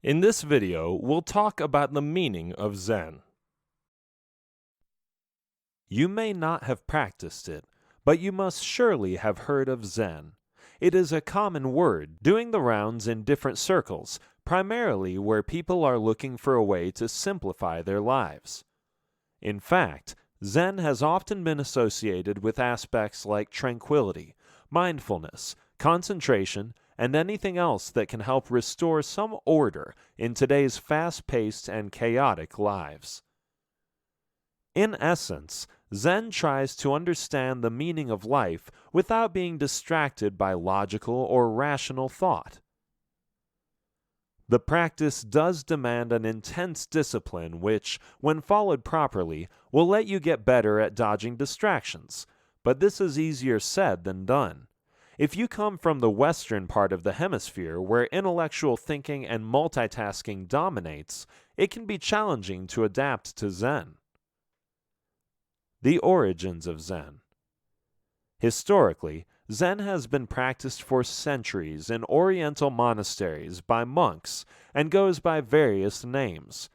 In this video, we'll talk about the meaning of Zen. You may not have practiced it, but you must surely have heard of Zen. It is a common word, doing the rounds in different circles, primarily where people are looking for a way to simplify their lives. In fact, Zen has often been associated with aspects like tranquility, mindfulness, concentration, and anything else that can help restore some order in today's fast-paced and chaotic lives. In essence, Zen tries to understand the meaning of life without being distracted by logical or rational thought. The practice does demand an intense discipline which, when followed properly, will let you get better at dodging distractions, but this is easier said than done. If you come from the western part of the hemisphere where intellectual thinking and multitasking dominates, it can be challenging to adapt to Zen. The origins of Zen. Historically, Zen has been practiced for centuries in Oriental monasteries by monks and goes by various names.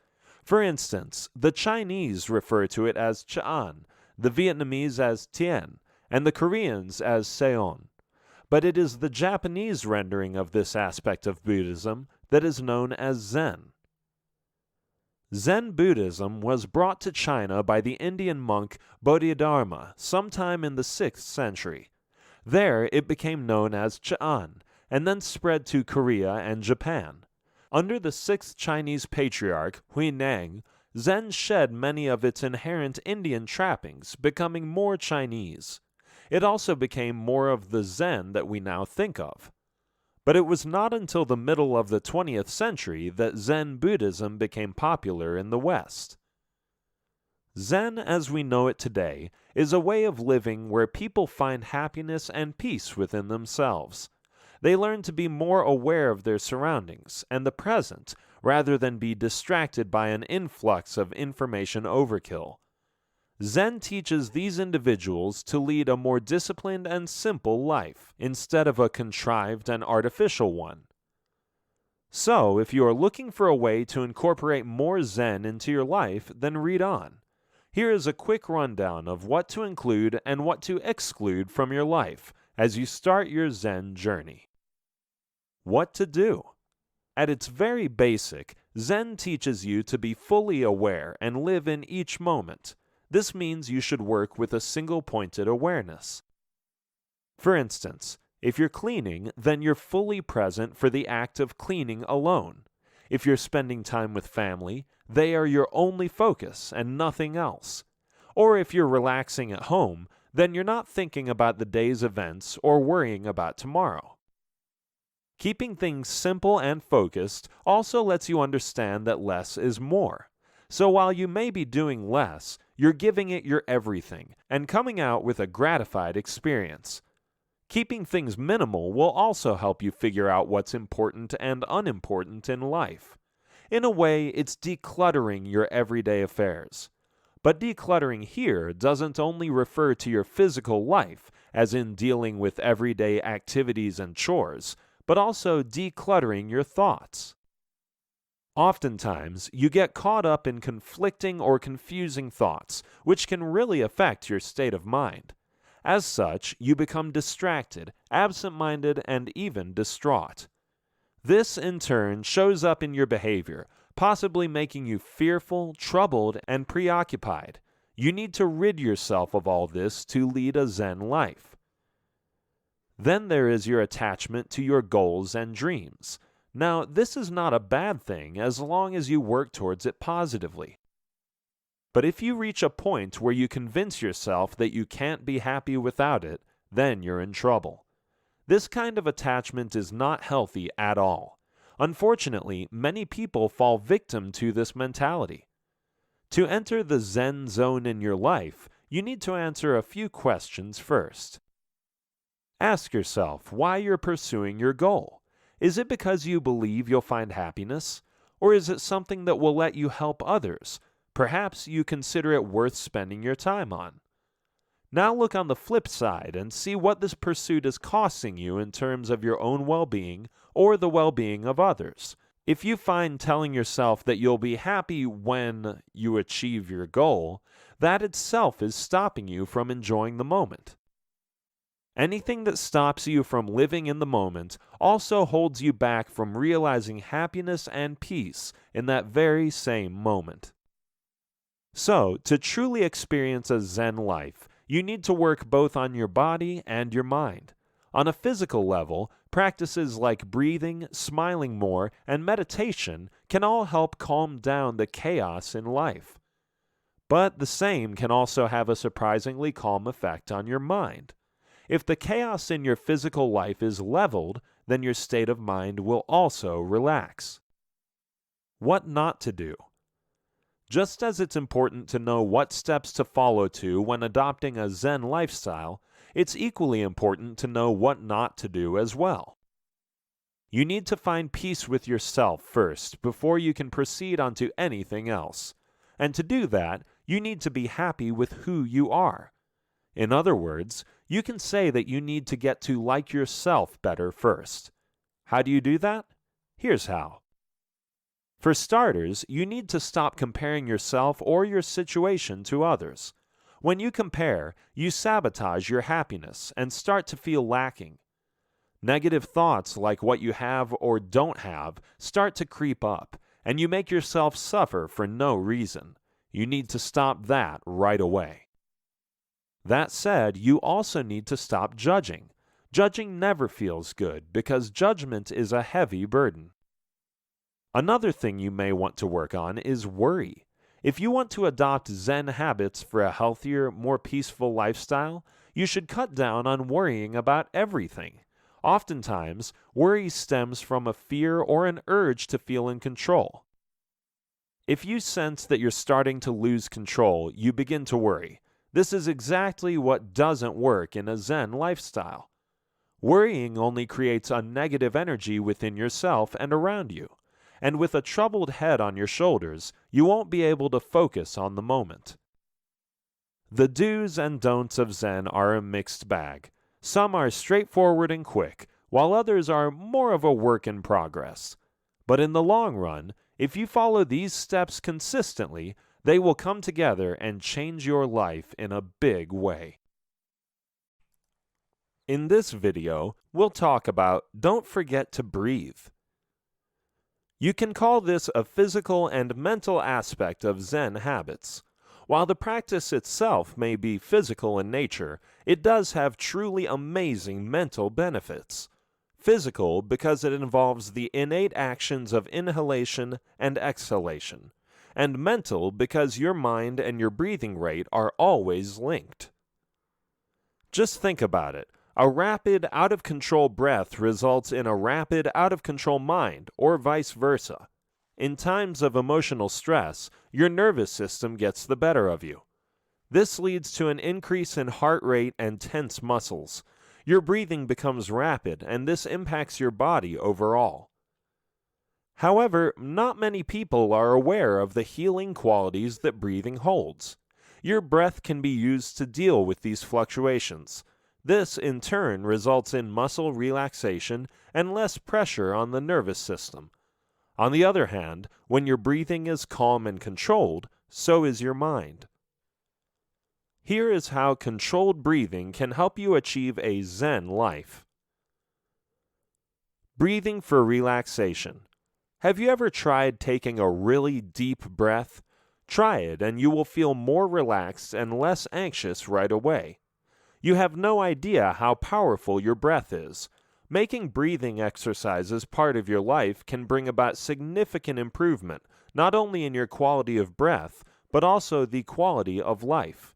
For instance, the Chinese refer to it as Ch'an, the Vietnamese as Tien, and the Koreans as Seon. But it is the Japanese rendering of this aspect of Buddhism that is known as Zen. Zen Buddhism was brought to China by the Indian monk Bodhidharma sometime in the 6th century. There it became known as Ch'an, and then spread to Korea and Japan. Under the 6th Chinese patriarch, Huineng, Zen shed many of its inherent Indian trappings, becoming more Chinese. It also became more of the Zen that we now think of. But it was not until the middle of the 20th century that Zen Buddhism became popular in the West. Zen, as we know it today, is a way of living where people find happiness and peace within themselves. They learn to be more aware of their surroundings and the present, rather than be distracted by an influx of information overkill. Zen teaches these individuals to lead a more disciplined and simple life, instead of a contrived and artificial one. So, if you are looking for a way to incorporate more Zen into your life, then read on. Here is a quick rundown of what to include and what to exclude from your life as you start your Zen journey. What to do? At its very basic, Zen teaches you to be fully aware and live in each moment. This means you should work with a single-pointed awareness. For instance, if you're cleaning, then you're fully present for the act of cleaning alone. If you're spending time with family, they are your only focus and nothing else. Or if you're relaxing at home, then you're not thinking about the day's events or worrying about tomorrow. Keeping things simple and focused also lets you understand that less is more. So while you may be doing less, you're giving it your everything and coming out with a gratified experience. Keeping things minimal will also help you figure out what's important and unimportant in life. In a way, it's decluttering your everyday affairs. But decluttering here doesn't only refer to your physical life, as in dealing with everyday activities and chores, but also decluttering your thoughts. Oftentimes, you get caught up in conflicting or confusing thoughts, which can really affect your state of mind. As such, you become distracted, absent-minded, and even distraught. This, in turn, shows up in your behavior, possibly making you fearful, troubled, and preoccupied. You need to rid yourself of all this to lead a Zen life. Then there is your attachment to your goals and dreams. Now, this is not a bad thing as long as you work towards it positively. But if you reach a point where you convince yourself that you can't be happy without it, then you're in trouble. This kind of attachment is not healthy at all. Unfortunately, many people fall victim to this mentality. To enter the Zen zone in your life, you need to answer a few questions first. Ask yourself why you're pursuing your goal. Is it because you believe you'll find happiness? Or is it something that will let you help others? Perhaps you consider it worth spending your time on. Now look on the flip side and see what this pursuit is costing you in terms of your own well-being or the well-being of others. If you find telling yourself that you'll be happy when you achieve your goal, that itself is stopping you from enjoying the moment. Anything that stops you from living in the moment also holds you back from realizing happiness and peace in that very same moment. So, to truly experience a Zen life, you need to work both on your body and your mind. On a physical level, practices like breathing, smiling more, and meditation can all help calm down the chaos in life. But the same can also have a surprisingly calm effect on your mind. If the chaos in your physical life is leveled, then your state of mind will also relax. What not to do. Just as it's important to know what steps to follow when adopting a Zen lifestyle, it's equally important to know what not to do as well. You need to find peace with yourself first before you can proceed onto anything else. And to do that, you need to be happy with who you are. In other words, you can say that you need to get to like yourself better first. How do you do that? Here's how. For starters, you need to stop comparing yourself or your situation to others. When you compare, you sabotage your happiness and start to feel lacking. Negative thoughts like what you have or don't have start to creep up, and you make yourself suffer for no reason. You need to stop that right away. That said, you also need to stop judging. Judging never feels good because judgment is a heavy burden. Another thing you may want to work on is worry. If you want to adopt Zen habits for a healthier, more peaceful lifestyle, you should cut down on worrying about everything. Oftentimes, worry stems from a fear or an urge to feel in control. If you sense that you're starting to lose control, you begin to worry. This is exactly what doesn't work in a Zen lifestyle. Worrying only creates a negative energy within yourself and around you. And with a troubled head on your shoulders, you won't be able to focus on the moment. The do's and don'ts of Zen are a mixed bag. Some are straightforward and quick, while others are more of a work in progress. But in the long run, if you follow these steps consistently, they will come together and change your life in a big way. In this video, we'll talk about don't forget to breathe. You can call this a physical and mental aspect of Zen habits. While the practice itself may be physical in nature, it does have truly amazing mental benefits. Physical because it involves the innate actions of inhalation and exhalation, and mental because your mind and your breathing rate are always linked. Just think about it. A rapid, out-of-control breath results in a rapid, out-of-control mind, or vice versa. In times of emotional stress, your nervous system gets the better of you. This leads to an increase in heart rate and tense muscles. Your breathing becomes rapid, and this impacts your body overall. However, not many people are aware of the healing qualities that breathing holds. Your breath can be used to deal with these fluctuations. This, in turn, results in muscle relaxation and less pressure on the nervous system. On the other hand, when your breathing is calm and controlled, so is your mind. Here is how controlled breathing can help you achieve a Zen life. Breathing for relaxation. Have you ever tried taking a really deep breath? Try it and you will feel more relaxed and less anxious right away. You have no idea how powerful your breath is. Making breathing exercises part of your life can bring about significant improvement, not only in your quality of breath, but also the quality of life.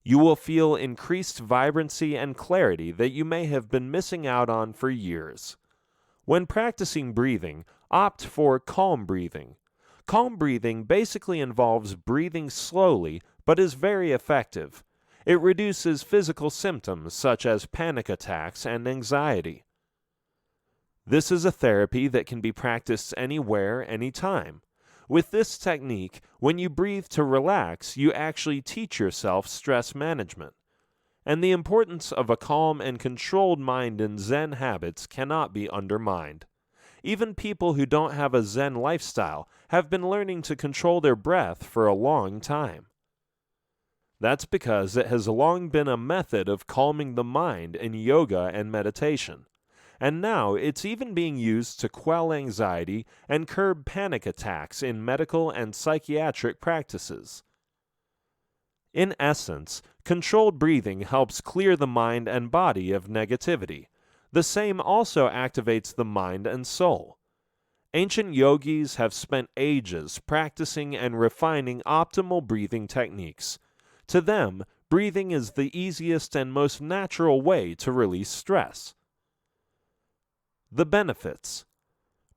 You will feel increased vibrancy and clarity that you may have been missing out on for years. When practicing breathing, opt for calm breathing. Calm breathing basically involves breathing slowly, but is very effective. It reduces physical symptoms such as panic attacks and anxiety. This is a therapy that can be practiced anywhere, anytime. With this technique, when you breathe to relax, you actually teach yourself stress management. And the importance of a calm and controlled mind in Zen habits cannot be undermined. Even people who don't have a Zen lifestyle have been learning to control their breath for a long time. That's because it has long been a method of calming the mind in yoga and meditation. And now it's even being used to quell anxiety and curb panic attacks in medical and psychiatric practices. In essence, controlled breathing helps clear the mind and body of negativity. The same also activates the mind and soul. Ancient yogis have spent ages practicing and refining optimal breathing techniques. To them, breathing is the easiest and most natural way to release stress. The benefits.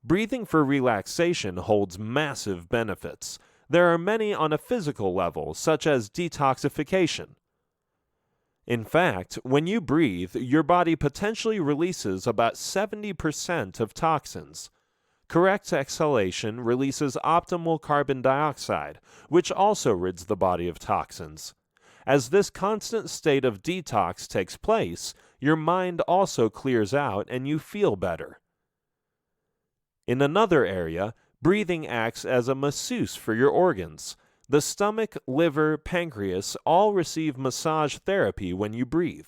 Breathing for relaxation holds massive benefits. There are many on a physical level, such as detoxification. In fact, when you breathe, your body potentially releases about 70% of toxins. Correct exhalation releases optimal carbon dioxide, which also rids the body of toxins. As this constant state of detox takes place, your mind also clears out and you feel better. In another area, breathing acts as a masseuse for your organs. The stomach, liver, pancreas all receive massage therapy when you breathe.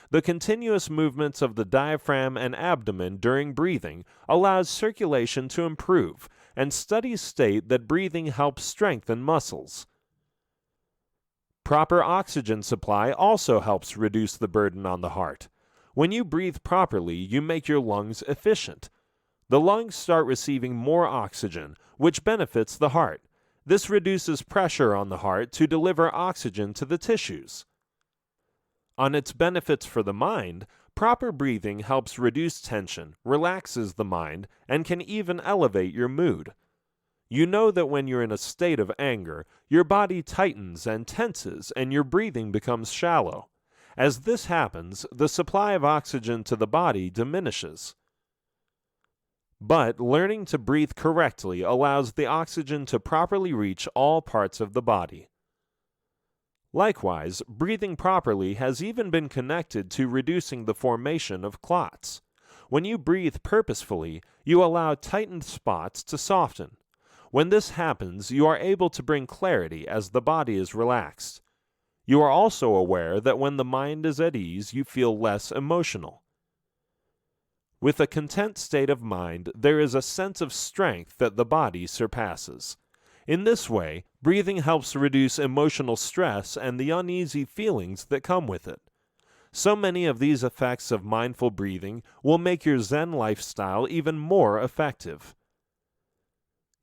The continuous movements of the diaphragm and abdomen during breathing allows circulation to improve, and studies state that breathing helps strengthen muscles. Proper oxygen supply also helps reduce the burden on the heart. When you breathe properly, you make your lungs efficient. The lungs start receiving more oxygen, which benefits the heart. This reduces pressure on the heart to deliver oxygen to the tissues. On its benefits for the mind, proper breathing helps reduce tension, relaxes the mind, and can even elevate your mood. You know that when you're in a state of anger, your body tightens and tenses and your breathing becomes shallow. As this happens, the supply of oxygen to the body diminishes. But learning to breathe correctly allows the oxygen to properly reach all parts of the body. Likewise, breathing properly has even been connected to reducing the formation of clots. When you breathe purposefully, you allow tightened spots to soften. When this happens, you are able to bring clarity as the body is relaxed. You are also aware that when the mind is at ease, you feel less emotional. With a content state of mind, there is a sense of strength that the body surpasses. In this way, breathing helps reduce emotional stress and the uneasy feelings that come with it. So many of these effects of mindful breathing will make your Zen lifestyle even more effective.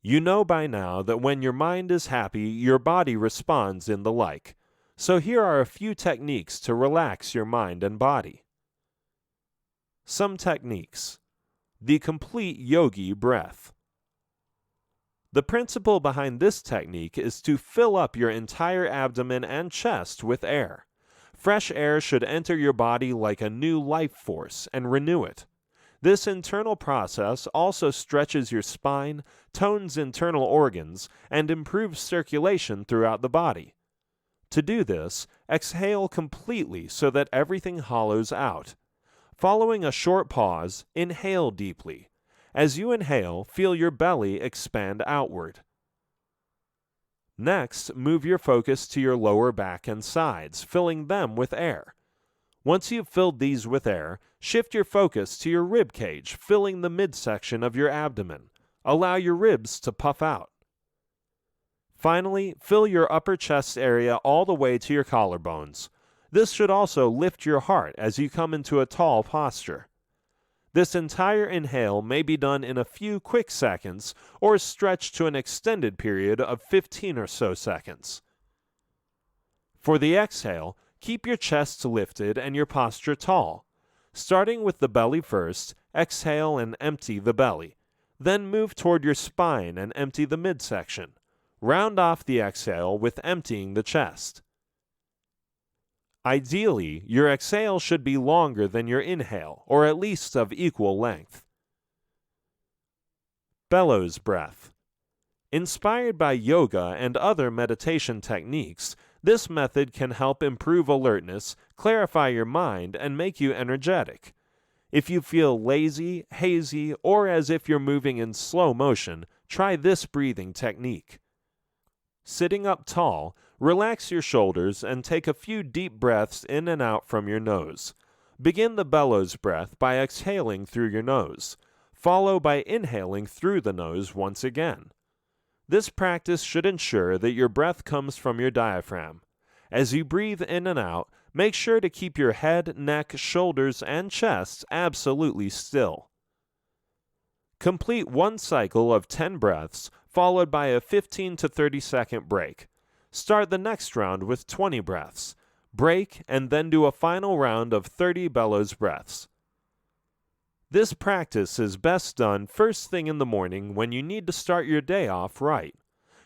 You know by now that when your mind is happy, your body responds in the like. So here are a few techniques to relax your mind and body. Some techniques. The complete yogi breath. The principle behind this technique is to fill up your entire abdomen and chest with air. Fresh air should enter your body like a new life force and renew it. This internal process also stretches your spine, tones internal organs, and improves circulation throughout the body. To do this, exhale completely so that everything hollows out. Following a short pause, inhale deeply. As you inhale, feel your belly expand outward. Next, move your focus to your lower back and sides, filling them with air. Once you've filled these with air, shift your focus to your rib cage, filling the midsection of your abdomen. Allow your ribs to puff out. Finally, fill your upper chest area all the way to your collarbones. This should also lift your heart as you come into a tall posture. This entire inhale may be done in a few quick seconds or stretched to an extended period of 15 or so seconds. For the exhale, keep your chest lifted and your posture tall. Starting with the belly first, exhale and empty the belly. Then move toward your spine and empty the midsection. Round off the exhale with emptying the chest. Ideally, your exhale should be longer than your inhale, or at least of equal length. Bellows breath. Inspired by yoga and other meditation techniques, this method can help improve alertness, clarify your mind, and make you energetic. If you feel lazy, hazy, or as if you're moving in slow motion, try this breathing technique. Sitting up tall, relax your shoulders and take a few deep breaths in and out from your nose. Begin the bellows breath by exhaling through your nose, follow by inhaling through the nose once again. This practice should ensure that your breath comes from your diaphragm. As you breathe in and out, make sure to keep your head, neck, shoulders, and chest absolutely still. Complete one cycle of 10 breaths, followed by a 15 to 30 second break. Start the next round with 20 breaths. Break, and then do a final round of 30 bellows breaths. This practice is best done first thing in the morning when you need to start your day off right.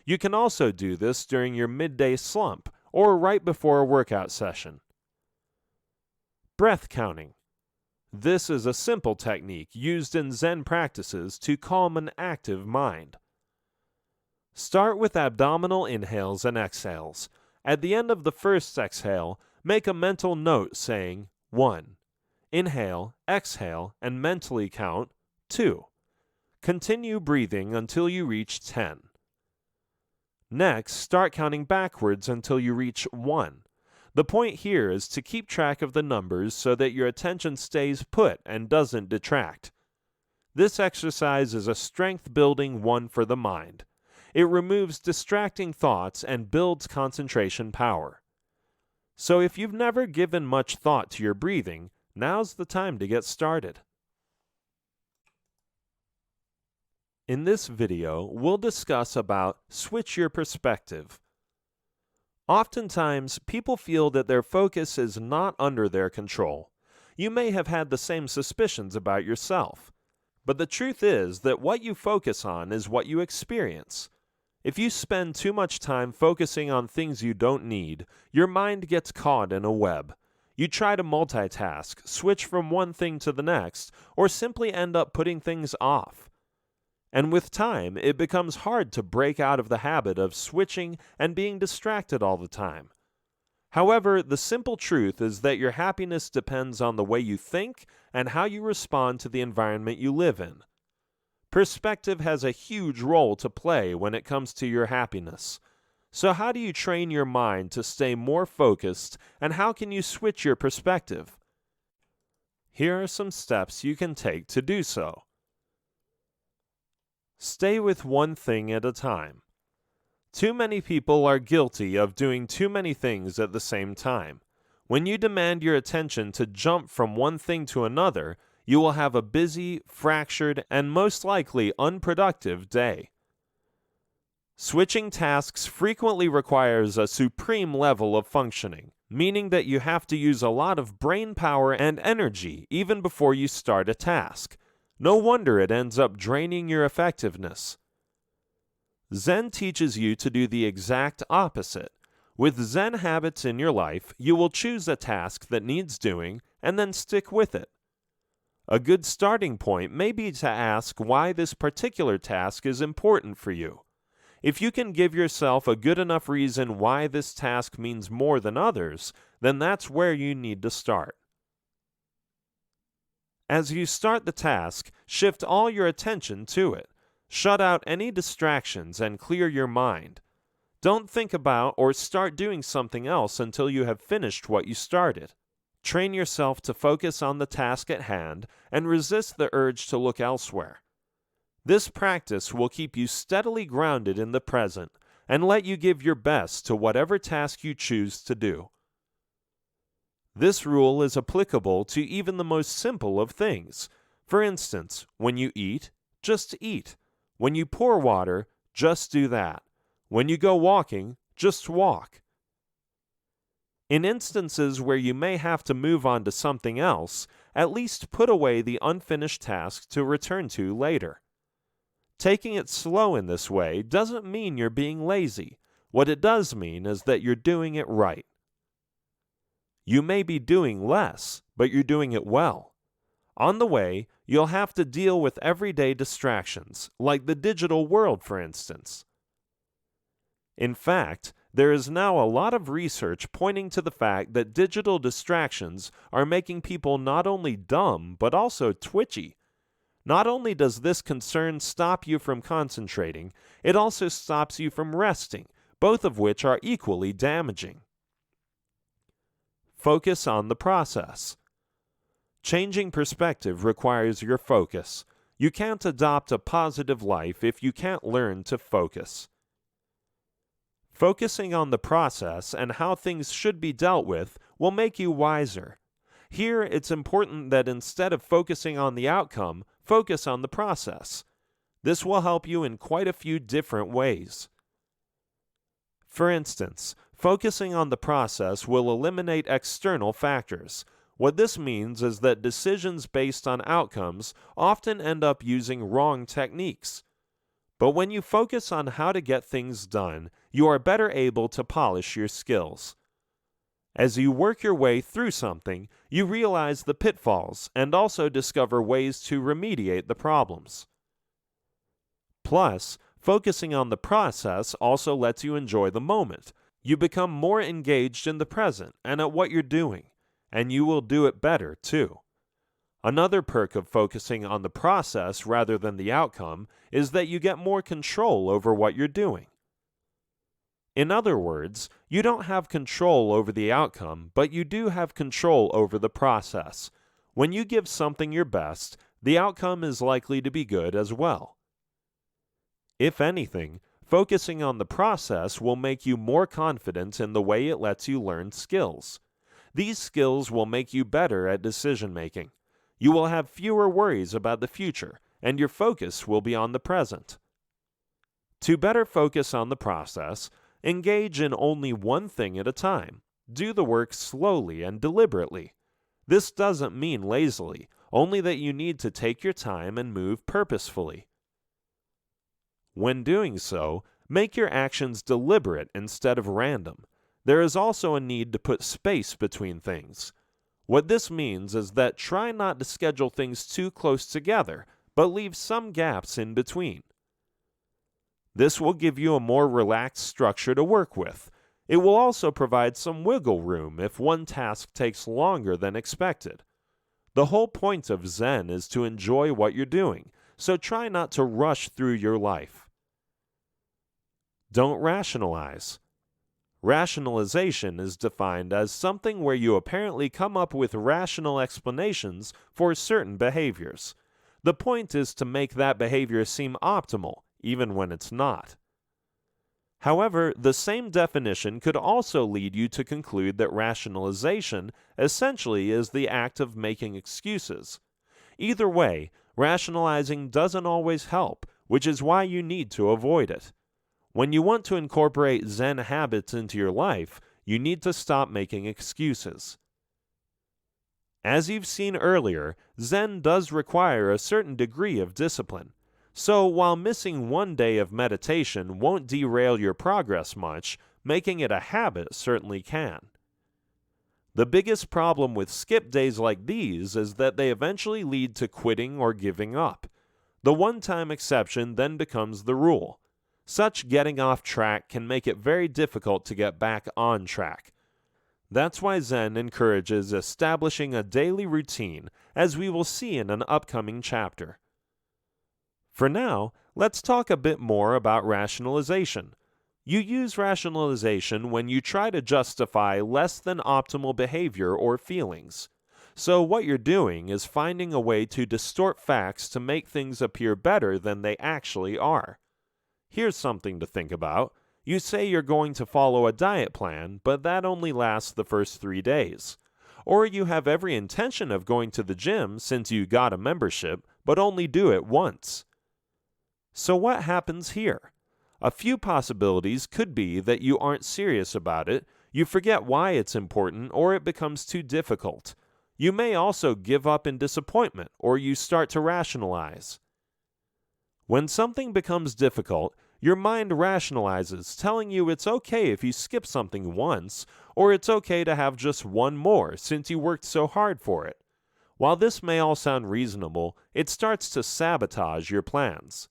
You can also do this during your midday slump or right before a workout session. Breath counting. This is a simple technique used in Zen practices to calm an active mind. Start with abdominal inhales and exhales. At the end of the first exhale, make a mental note saying 1. Inhale, exhale, and mentally count 2. Continue breathing until you reach 10. Next, start counting backwards until you reach 1. The point here is to keep track of the numbers so that your attention stays put and doesn't detract. This exercise is a strength-building one for the mind. It removes distracting thoughts and builds concentration power. So if you've never given much thought to your breathing, now's the time to get started. In this video, we'll discuss about switch your perspective. Oftentimes, people feel that their focus is not under their control. You may have had the same suspicions about yourself. But the truth is that what you focus on is what you experience. If you spend too much time focusing on things you don't need, your mind gets caught in a web. You try to multitask, switch from one thing to the next, or simply end up putting things off. And with time, it becomes hard to break out of the habit of switching and being distracted all the time. However, the simple truth is that your happiness depends on the way you think and how you respond to the environment you live in. Perspective has a huge role to play when it comes to your happiness. So how do you train your mind to stay more focused, and how can you switch your perspective? Here are some steps you can take to do so. Stay with one thing at a time. Too many people are guilty of doing too many things at the same time. When you demand your attention to jump from one thing to another, you will have a busy, fractured, and most likely unproductive day. Switching tasks frequently requires a supreme level of functioning, meaning that you have to use a lot of brain power and energy even before you start a task. No wonder it ends up draining your effectiveness. Zen teaches you to do the exact opposite. With Zen habits in your life, you will choose a task that needs doing and then stick with it. A good starting point may be to ask why this particular task is important for you. If you can give yourself a good enough reason why this task means more than others, then that's where you need to start. As you start the task, shift all your attention to it. Shut out any distractions and clear your mind. Don't think about or start doing something else until you have finished what you started. Train yourself to focus on the task at hand and resist the urge to look elsewhere. This practice will keep you steadily grounded in the present and let you give your best to whatever task you choose to do. This rule is applicable to even the most simple of things. For instance, when you eat, just eat. When you pour water, just do that. When you go walking, just walk. In instances where you may have to move on to something else, at least put away the unfinished task to return to later. Taking it slow in this way doesn't mean you're being lazy. What it does mean is that you're doing it right. You may be doing less, but you're doing it well. On the way, you'll have to deal with everyday distractions, like the digital world, for instance. In fact, There is now a lot of research pointing to the fact that digital distractions are making people not only dumb but also twitchy. Not only does this concern stop you from concentrating, it also stops you from resting, both of which are equally damaging. Focus on the process. Changing perspective requires your focus. You can't adopt a positive life if you can't learn to focus. Focusing on the process and how things should be dealt with will make you wiser. Here, it's important that instead of focusing on the outcome, focus on the process. This will help you in quite a few different ways. For instance, focusing on the process will eliminate external factors. What this means is that decisions based on outcomes often end up using wrong techniques. But when you focus on how to get things done, you are better able to polish your skills. As you work your way through something, you realize the pitfalls and also discover ways to remediate the problems. Plus, focusing on the process also lets you enjoy the moment. You become more engaged in the present and at what you're doing, and you will do it better too. Another perk of focusing on the process rather than the outcome is that you get more control over what you're doing. In other words, you don't have control over the outcome, but you do have control over the process. When you give something your best, the outcome is likely to be good as well. If anything, focusing on the process will make you more confident in the way it lets you learn skills. These skills will make you better at decision making. You will have fewer worries about the future, and your focus will be on the present. To better focus on the process, engage in only one thing at a time. Do the work slowly and deliberately. This doesn't mean lazily, only that you need to take your time and move purposefully. When doing so, make your actions deliberate instead of random. There is also a need to put space between things. What this means is that try not to schedule things too close together, but leave some gaps in between. This will give you a more relaxed structure to work with. It will also provide some wiggle room if one task takes longer than expected. The whole point of Zen is to enjoy what you're doing, so try not to rush through your life. Don't rationalize. Rationalization is defined as something where you apparently come up with rational explanations for certain behaviors. The point is to make that behavior seem optimal, even when it's not. However, the same definition could also lead you to conclude that rationalization essentially is the act of making excuses. Either way, rationalizing doesn't always help, which is why you need to avoid it. When you want to incorporate Zen habits into your life, you need to stop making excuses. As you've seen earlier, Zen does require a certain degree of discipline. So while missing one day of meditation won't derail your progress much, making it a habit certainly can. The biggest problem with skip days like these is that they eventually lead to quitting or giving up. The one-time exception then becomes the rule. Such getting off track can make it very difficult to get back on track. That's why Zen encourages establishing a daily routine, as we will see in an upcoming chapter. For now, let's talk a bit more about rationalization. You use rationalization when you try to justify less than optimal behavior or feelings. So what you're doing is finding a way to distort facts to make things appear better than they actually are. Here's something to think about. You say you're going to follow a diet plan, but that only lasts the first 3 days. Or you have every intention of going to the gym since you got a membership, but only do it once. So what happens here? A few possibilities could be that you aren't serious about it, you forget why it's important, or it becomes too difficult. You may also give up in disappointment, or you start to rationalize. When something becomes difficult, your mind rationalizes, telling you it's okay if you skip something once, or it's okay to have just one more since you worked so hard for it. While this may all sound reasonable, it starts to sabotage your plans.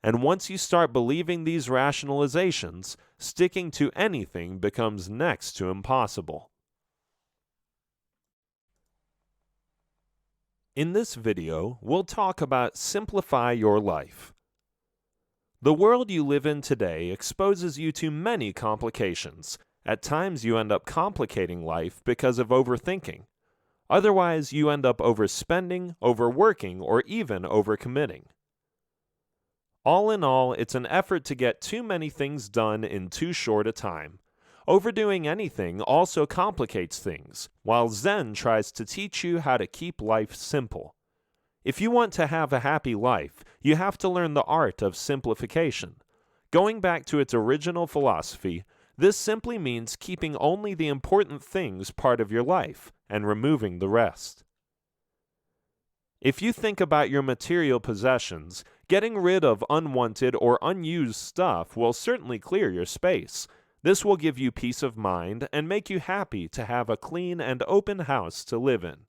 And once you start believing these rationalizations, sticking to anything becomes next to impossible. In this video, we'll talk about simplify your life. The world you live in today exposes you to many complications. At times you end up complicating life because of overthinking. Otherwise, you end up overspending, overworking, or even overcommitting. All in all, it's an effort to get too many things done in too short a time. Overdoing anything also complicates things, while Zen tries to teach you how to keep life simple. If you want to have a happy life, you have to learn the art of simplification. Going back to its original philosophy, this simply means keeping only the important things part of your life and removing the rest. If you think about your material possessions, getting rid of unwanted or unused stuff will certainly clear your space. This will give you peace of mind and make you happy to have a clean and open house to live in.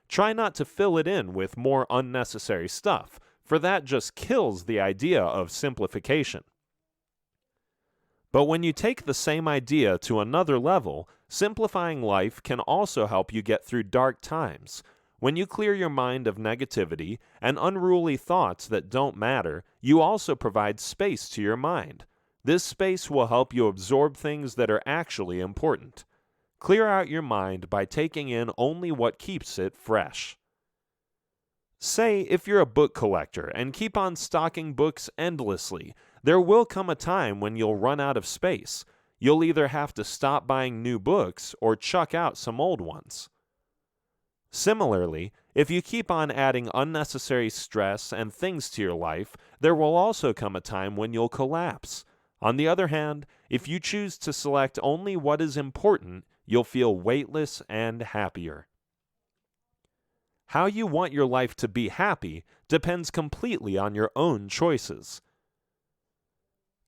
Try not to fill it in with more unnecessary stuff, for that just kills the idea of simplification. But when you take the same idea to another level, simplifying life can also help you get through dark times. When you clear your mind of negativity and unruly thoughts that don't matter, you also provide space to your mind. This space will help you absorb things that are actually important. Clear out your mind by taking in only what keeps it fresh. Say if you're a book collector and keep on stocking books endlessly, there will come a time when you'll run out of space. You'll either have to stop buying new books or chuck out some old ones. Similarly, if you keep on adding unnecessary stress and things to your life, there will also come a time when you'll collapse. On the other hand, if you choose to select only what is important, you'll feel weightless and happier. How you want your life to be happy depends completely on your own choices.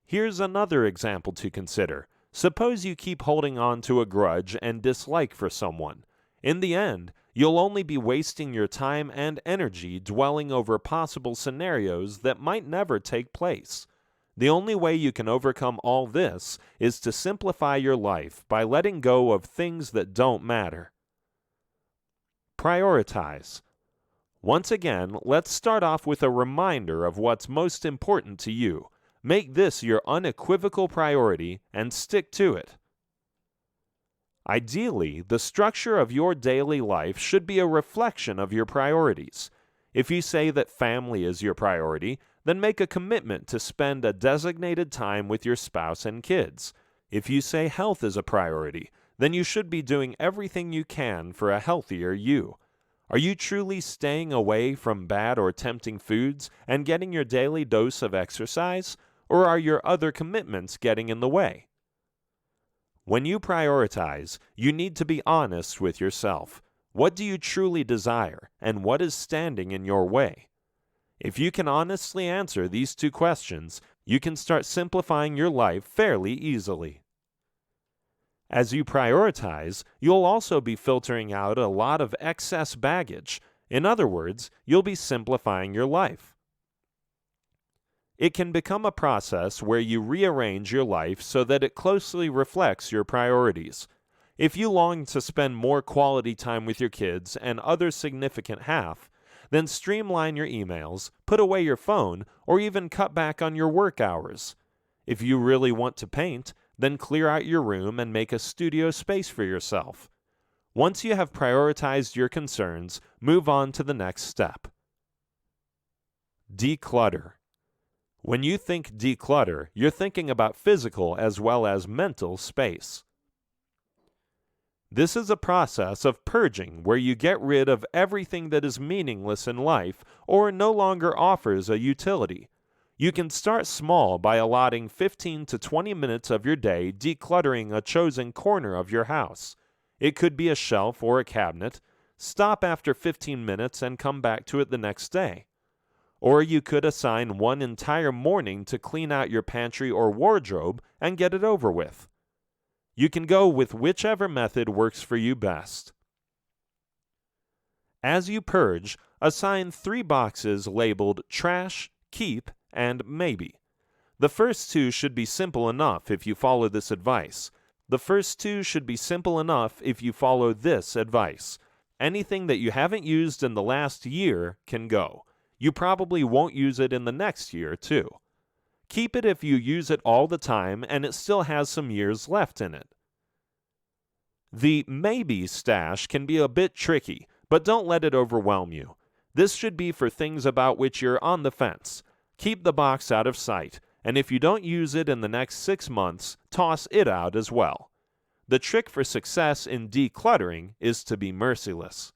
Here's another example to consider. Suppose you keep holding on to a grudge and dislike for someone. In the end, you'll only be wasting your time and energy dwelling over possible scenarios that might never take place. The only way you can overcome all this is to simplify your life by letting go of things that don't matter. Prioritize. Once again, let's start off with a reminder of what's most important to you. Make this your unequivocal priority and stick to it. Ideally, the structure of your daily life should be a reflection of your priorities. If you say that family is your priority, then make a commitment to spend a designated time with your spouse and kids. If you say health is a priority, then you should be doing everything you can for a healthier you. Are you truly staying away from bad or tempting foods and getting your daily dose of exercise, or are your other commitments getting in the way? When you prioritize, you need to be honest with yourself. What do you truly desire, and what is standing in your way? If you can honestly answer these two questions, you can start simplifying your life fairly easily. As you prioritize, you'll also be filtering out a lot of excess baggage. In other words, you'll be simplifying your life. It can become a process where you rearrange your life so that it closely reflects your priorities. If you long to spend more quality time with your kids and other significant half, then streamline your emails, put away your phone, or even cut back on your work hours. If you really want to paint, then clear out your room and make a studio space for yourself. Once you have prioritized your concerns, move on to the next step. Declutter. When you think declutter, you're thinking about physical as well as mental space. This is a process of purging where you get rid of everything that is meaningless in life or no longer offers a utility. You can start small by allotting 15 to 20 minutes of your day decluttering a chosen corner of your house. It could be a shelf or a cabinet. Stop after 15 minutes and come back to it the next day. Or you could assign one entire morning to clean out your pantry or wardrobe and get it over with. You can go with whichever method works for you best. As you purge, assign 3 boxes labeled trash, keep, and maybe. The first two should be simple enough if you follow this advice. Anything that you haven't used in the last year can go. You probably won't use it in the next year, too. Keep it if you use it all the time and it still has some years left in it. The maybe stash can be a bit tricky, but don't let it overwhelm you. This should be for things about which you're on the fence. Keep the box out of sight, and if you don't use it in the next 6 months, toss it out as well. The trick for success in decluttering is to be merciless.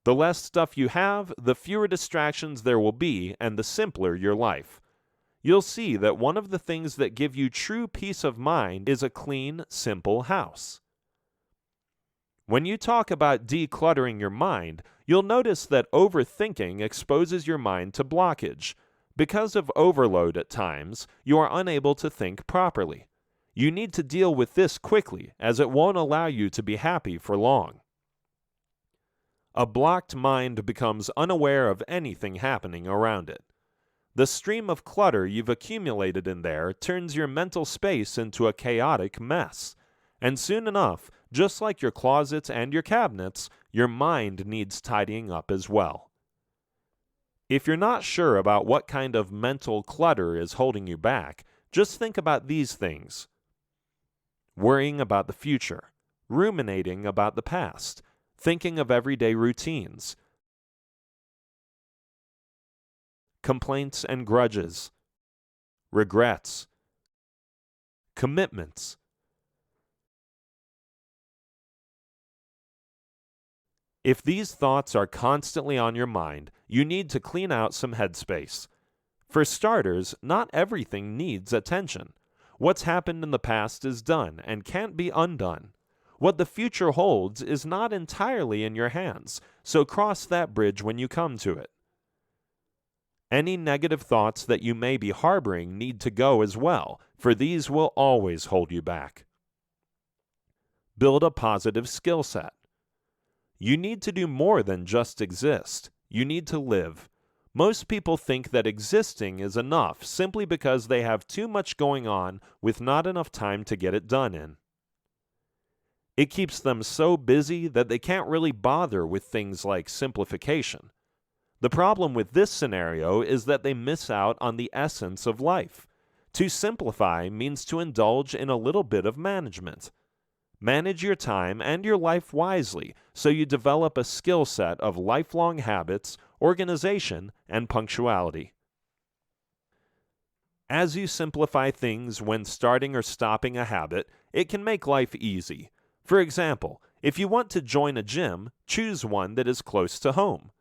The less stuff you have, the fewer distractions there will be, and the simpler your life. You'll see that one of the things that give you true peace of mind is a clean, simple house. When you talk about decluttering your mind, you'll notice that overthinking exposes your mind to blockage. Because of overload at times, you are unable to think properly. You need to deal with this quickly, as it won't allow you to be happy for long. A blocked mind becomes unaware of anything happening around it. The stream of clutter you've accumulated in there turns your mental space into a chaotic mess. And soon enough, just like your closets and your cabinets, your mind needs tidying up as well. If you're not sure about what kind of mental clutter is holding you back, just think about these things: worrying about the future, ruminating about the past, thinking of everyday routines, complaints and grudges, regrets, commitments. If these thoughts are constantly on your mind, you need to clean out some headspace. For starters, not everything needs attention. What's happened in the past is done and can't be undone. What the future holds is not entirely in your hands, so cross that bridge when you come to it. Any negative thoughts that you may be harboring need to go as well, for these will always hold you back. Build a positive skill set. You need to do more than just exist. You need to live. Most people think that existing is enough simply because they have too much going on with not enough time to get it done in. It keeps them so busy that they can't really bother with things like simplification. The problem with this scenario is that they miss out on the essence of life. To simplify means to indulge in a little bit of management. Manage your time and your life wisely so you develop a skill set of lifelong habits, organization, and punctuality. As you simplify things when starting or stopping a habit, it can make life easy. For example, if you want to join a gym, choose one that is close to home.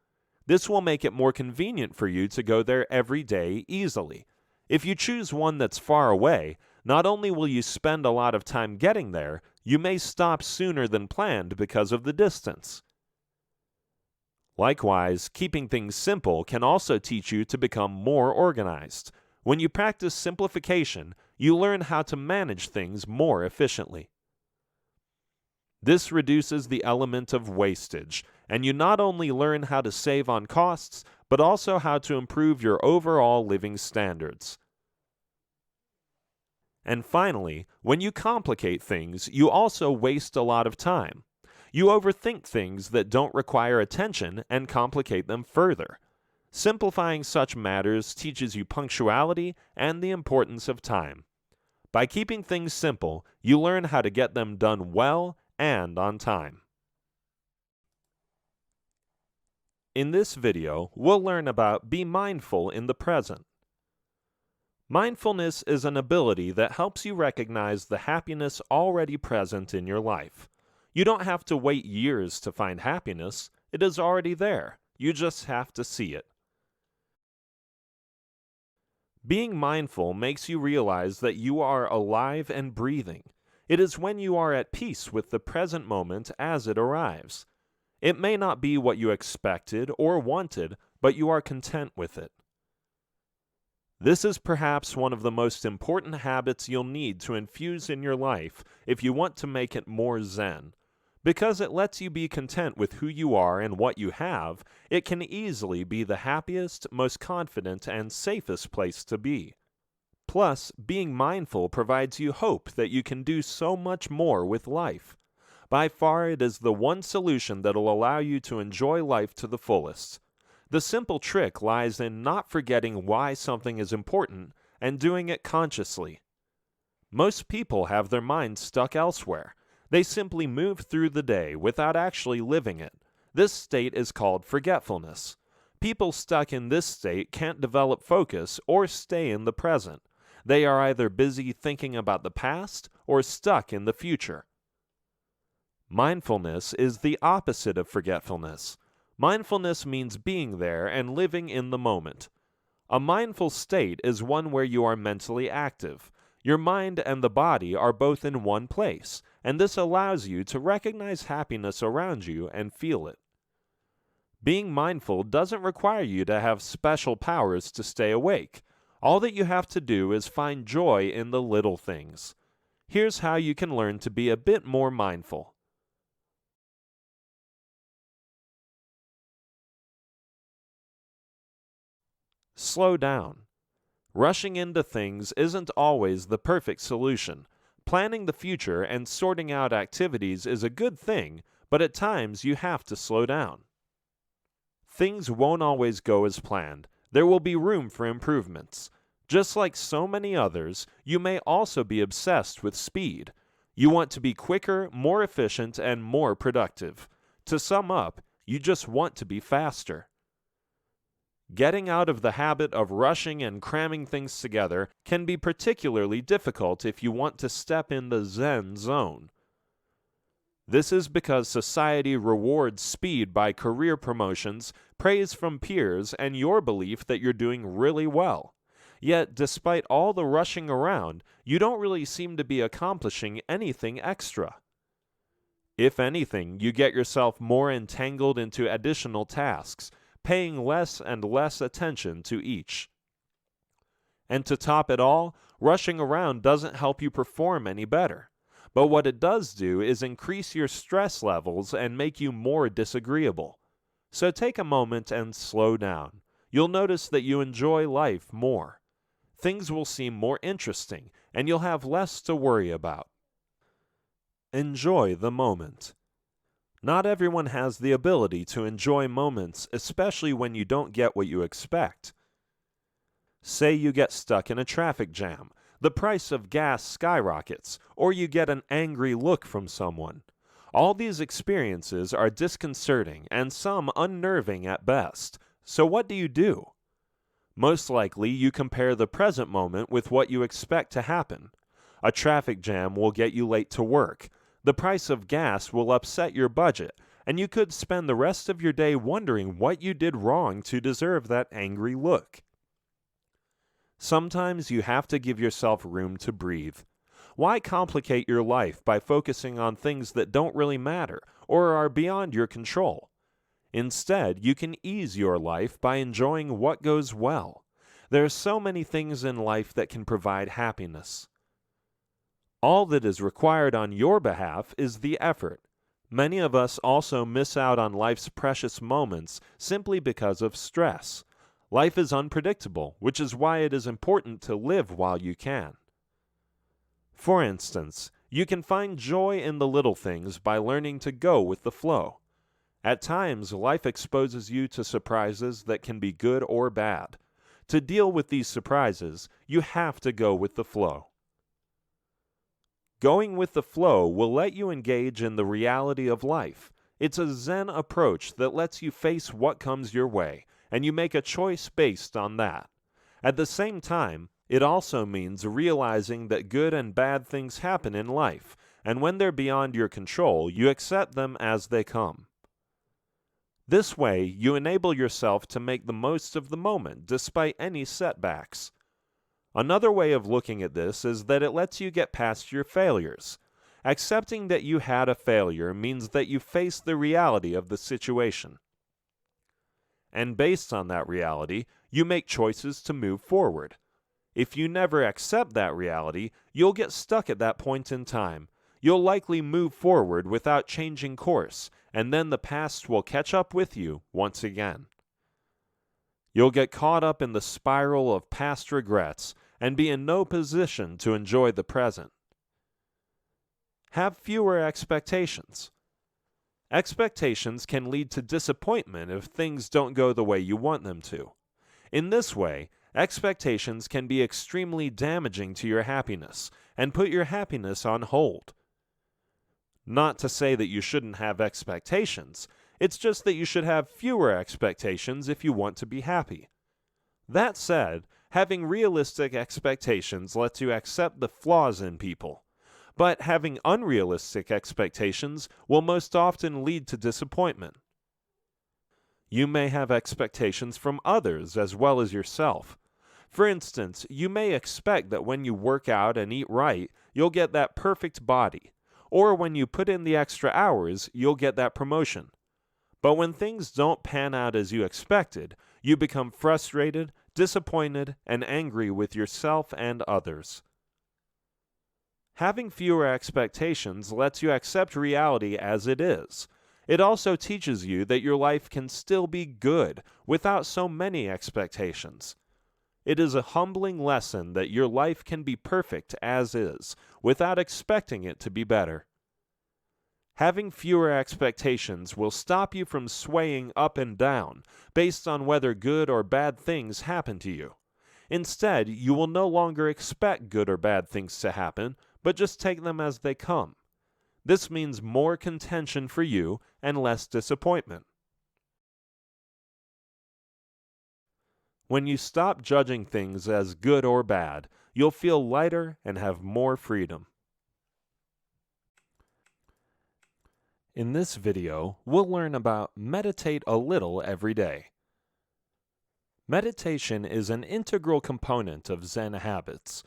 This will make it more convenient for you to go there every day easily. If you choose one that's far away, not only will you spend a lot of time getting there, you may stop sooner than planned because of the distance. Likewise, keeping things simple can also teach you to become more organized. When you practice simplification, you learn how to manage things more efficiently. This reduces the element of wastage, and you not only learn how to save on costs, but also how to improve your overall living standards. And finally, when you complicate things, you also waste a lot of time. You overthink things that don't require attention and complicate them further. Simplifying such matters teaches you punctuality and the importance of time. By keeping things simple, you learn how to get them done well and on time. In this video, we'll learn about be mindful in the present. Mindfulness is an ability that helps you recognize the happiness already present in your life. You don't have to wait years to find happiness. It is already there. You just have to see it. Being mindful makes you realize that you are alive and breathing. It is when you are at peace with the present moment as it arrives. It may not be what you expected or wanted, but you are content with it. This is perhaps one of the most important habits you'll need to infuse in your life if you want to make it more Zen. Because it lets you be content with who you are and what you have, it can easily be the happiest, most confident, and safest place to be. Plus, being mindful provides you hope that you can do so much more with life. By far, it is the one solution that will allow you to enjoy life to the fullest. The simple trick lies in not forgetting why something is important and doing it consciously. Most people have their minds stuck elsewhere. They simply move through the day without actually living it. This state is called forgetfulness. People stuck in this state can't develop focus or stay in the present. They are either busy thinking about the past or stuck in the future. Mindfulness is the opposite of forgetfulness. Mindfulness means being there and living in the moment. A mindful state is one where you are mentally active. Your mind and the body are both in one place, and this allows you to recognize happiness around you and feel it. Being mindful doesn't require you to have special powers to stay awake. All that you have to do is find joy in the little things. Here's how you can learn to be a bit more mindful. Slow down. Rushing into things isn't always the perfect solution. Planning the future and sorting out activities is a good thing, but at times you have to slow down. Things won't always go as planned. There will be room for improvements. Just like so many others, you may also be obsessed with speed. You want to be quicker, more efficient, and more productive. To sum up, you just want to be faster. Getting out of the habit of rushing and cramming things together can be particularly difficult if you want to step in the Zen zone. This is because society rewards speed by career promotions, praise from peers, and your belief that you're doing really well. Yet, despite all the rushing around, you don't really seem to be accomplishing anything extra. If anything, you get yourself more entangled into additional tasks, paying less and less attention to each. And to top it all, rushing around doesn't help you perform any better. But what it does do is increase your stress levels and make you more disagreeable. So take a moment and slow down. You'll notice that you enjoy life more. Things will seem more interesting, and you'll have less to worry about. Enjoy the moment. Not everyone has the ability to enjoy moments, especially when you don't get what you expect. Say you get stuck in a traffic jam, the price of gas skyrockets, or you get an angry look from someone. All these experiences are disconcerting and some unnerving at best. So what do? Most likely you compare the present moment with what you expect to happen. A traffic jam will get you late to work. The price of gas will upset your budget, and you could spend the rest of your day wondering what you did wrong to deserve that angry look. Sometimes you have to give yourself room to breathe. Why complicate your life by focusing on things that don't really matter or are beyond your control? Instead, you can ease your life by enjoying what goes well. There are so many things in life that can provide happiness. All that is required on your behalf is the effort. Many of us also miss out on life's precious moments simply because of stress. Life is unpredictable, which is why it is important to live while you can. For instance, you can find joy in the little things by learning to go with the flow. At times, life exposes you to surprises that can be good or bad. To deal with these surprises, you have to go with the flow. Going with the flow will let you engage in the reality of life. It's a Zen approach that lets you face what comes your way, and you make a choice based on that. At the same time, it also means realizing that good and bad things happen in life, and when they're beyond your control, you accept them as they come. This way, you enable yourself to make the most of the moment despite any setbacks. Another way of looking at this is that it lets you get past your failures. Accepting that you had a failure means that you face the reality of the situation. And based on that reality, you make choices to move forward. If you never accept that reality, you'll get stuck at that point in time. you'll likely move forward without changing course, and then the past will catch up with you once again. You'll get caught up in the spiral of past regrets and be in no position to enjoy the present. Have fewer expectations. Expectations can lead to disappointment if things don't go the way you want them to. In this way, expectations can be extremely damaging to your happiness and put your happiness on hold. Not to say that you shouldn't have expectations, it's just that you should have fewer expectations if you want to be happy. That said, having realistic expectations lets you accept the flaws in people. But having unrealistic expectations will most often lead to disappointment. You may have expectations from others as well as yourself. For instance, you may expect that when you work out and eat right, you'll get that perfect body, or when you put in the extra hours, you'll get that promotion. But when things don't pan out as you expected, you become frustrated, disappointed, and angry with yourself and others. Having fewer expectations lets you accept reality as it is. It also teaches you that your life can still be good without so many expectations. It is a humbling lesson that your life can be perfect as is, without expecting it to be better. Having fewer expectations will stop you from swaying up and down based on whether good or bad things happen to you. Instead, you will no longer expect good or bad things to happen, but just take them as they come. This means more contention for you and less disappointment. When you stop judging things as good or bad, you'll feel lighter and have more freedom. In this video, we'll learn about meditate a little every day. Meditation is an integral component of Zen habits.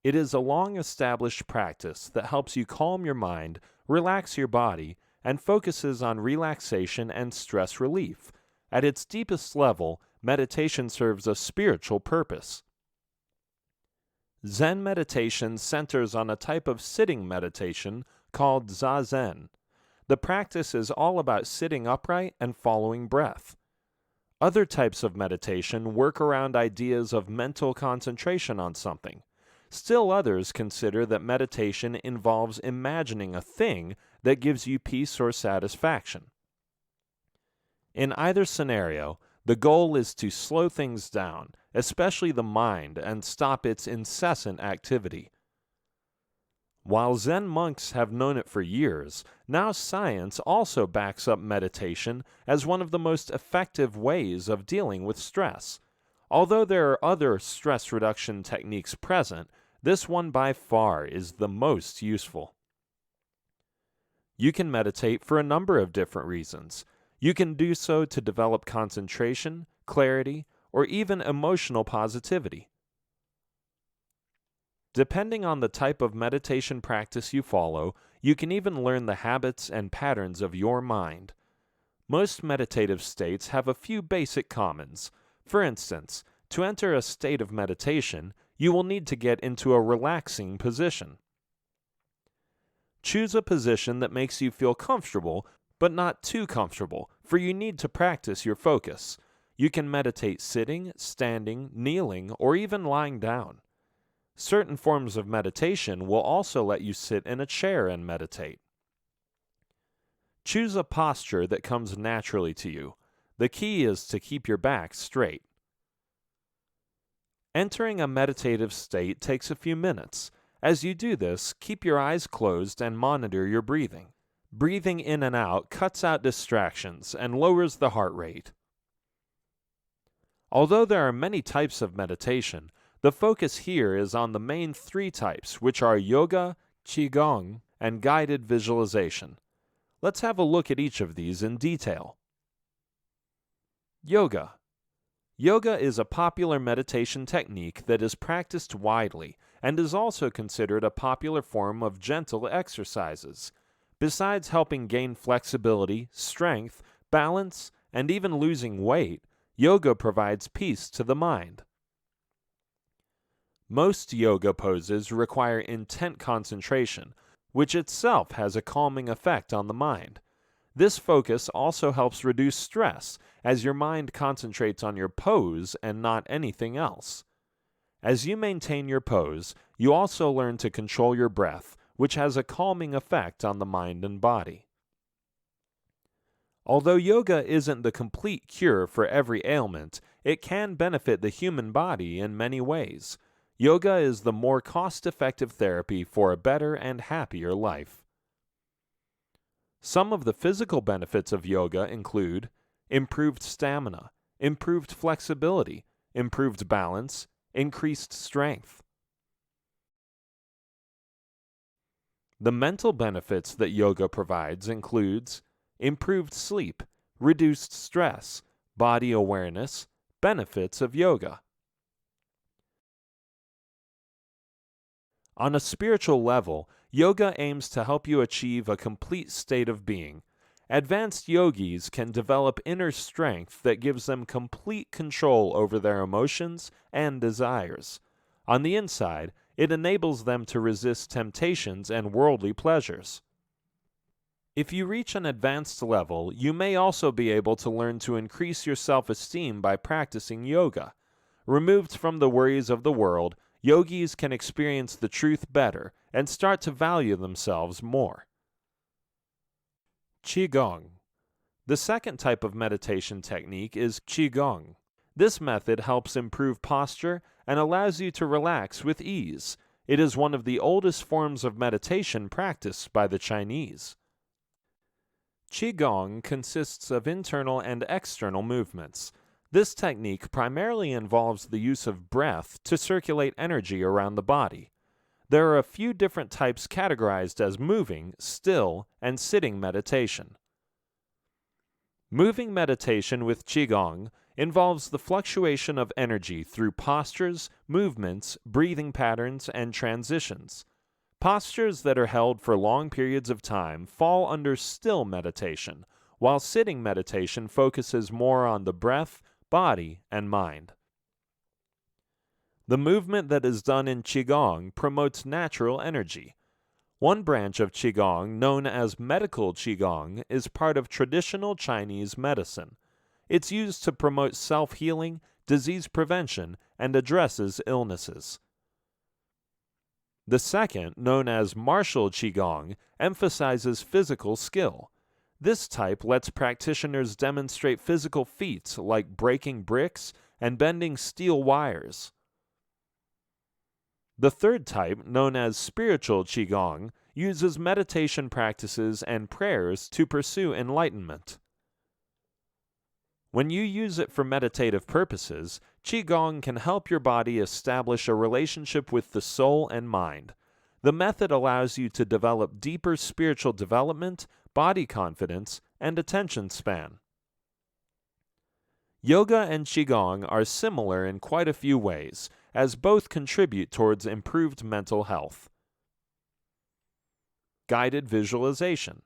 It is a long-established practice that helps you calm your mind, relax your body, and focuses on relaxation and stress relief. At its deepest level, meditation serves a spiritual purpose. Zen meditation centers on a type of sitting meditation called Zazen. The practice is all about sitting upright and following breath. Other types of meditation work around ideas of mental concentration on something. Still others consider that meditation involves imagining a thing that gives you peace or satisfaction. In either scenario, the goal is to slow things down, especially the mind, and stop its incessant activity. While Zen monks have known it for years, now science also backs up meditation as one of the most effective ways of dealing with stress. Although there are other stress reduction techniques present, this one by far is the most useful. You can meditate for a number of different reasons. You can do so to develop concentration, clarity, or even emotional positivity. Depending on the type of meditation practice you follow, you can even learn the habits and patterns of your mind. Most meditative states have a few basic commons. For instance, to enter a state of meditation, you will need to get into a relaxing position. Choose a position that makes you feel comfortable, but not too comfortable, for you need to practice your focus. You can meditate sitting, standing, kneeling, or even lying down. Certain forms of meditation will also let you sit in a chair and meditate. Choose a posture that comes naturally to you. The key is to keep your back straight. Entering a meditative state takes a few minutes. As you do this, keep your eyes closed and monitor your breathing. Breathing in and out cuts out distractions and lowers the heart rate. Although there are many types of meditation, the focus here is on the main three types, which are yoga, qigong, and guided visualization. Let's have a look at each of these in detail. Yoga. Yoga is a popular meditation technique that is practiced widely and is also considered a popular form of gentle exercises. Besides helping gain flexibility, strength, balance, and even losing weight, yoga provides peace to the mind. Most yoga poses require intent concentration, which itself has a calming effect on the mind. This focus also helps reduce stress, as your mind concentrates on your pose and not anything else. As you maintain your pose, you also learn to control your breath, which has a calming effect on the mind and body. Although yoga isn't the complete cure for every ailment, it can benefit the human body in many ways. Yoga is the more cost-effective therapy for a better and happier life. Some of the physical benefits of yoga include improved stamina, improved flexibility, improved balance, increased strength. The mental benefits that yoga provides includes improved sleep, reduced stress, body awareness, benefits of yoga. On a spiritual level, yoga aims to help you achieve a complete state of being. Advanced yogis can develop inner strength that gives them complete control over their emotions and desires. On the inside, it enables them to resist temptations and worldly pleasures. If you reach an advanced level, you may also be able to learn to increase your self-esteem by practicing yoga. Removed from the worries of the world, yogis can experience the truth better and start to value themselves more. Qigong. The second type of meditation technique is Qigong. This method helps improve posture and allows you to relax with ease. It is one of the oldest forms of meditation practiced by the Chinese. Qigong consists of internal and external movements. This technique primarily involves the use of breath to circulate energy around the body. There are a few different types categorized as moving, still, and sitting meditation. Moving meditation with Qigong involves the fluctuation of energy through postures, movements, breathing patterns, and transitions. Postures that are held for long periods of time fall under still meditation, while sitting meditation focuses more on the breath, body, and mind. The movement that is done in Qigong promotes natural energy. One branch of Qigong, known as medical Qigong, is part of traditional Chinese medicine. It's used to promote self-healing, disease prevention, and addresses illnesses. The second, known as martial Qigong, emphasizes physical skill. This type lets practitioners demonstrate physical feats like breaking bricks and bending steel wires. The third type, known as spiritual Qigong, uses meditation practices and prayers to pursue enlightenment. When you use it for meditative purposes, Qigong can help your body establish a relationship with the soul and mind. The method allows you to develop deeper spiritual development, body confidence, and attention span. Yoga and Qigong are similar in quite a few ways, as both contribute towards improved mental health. Guided visualization.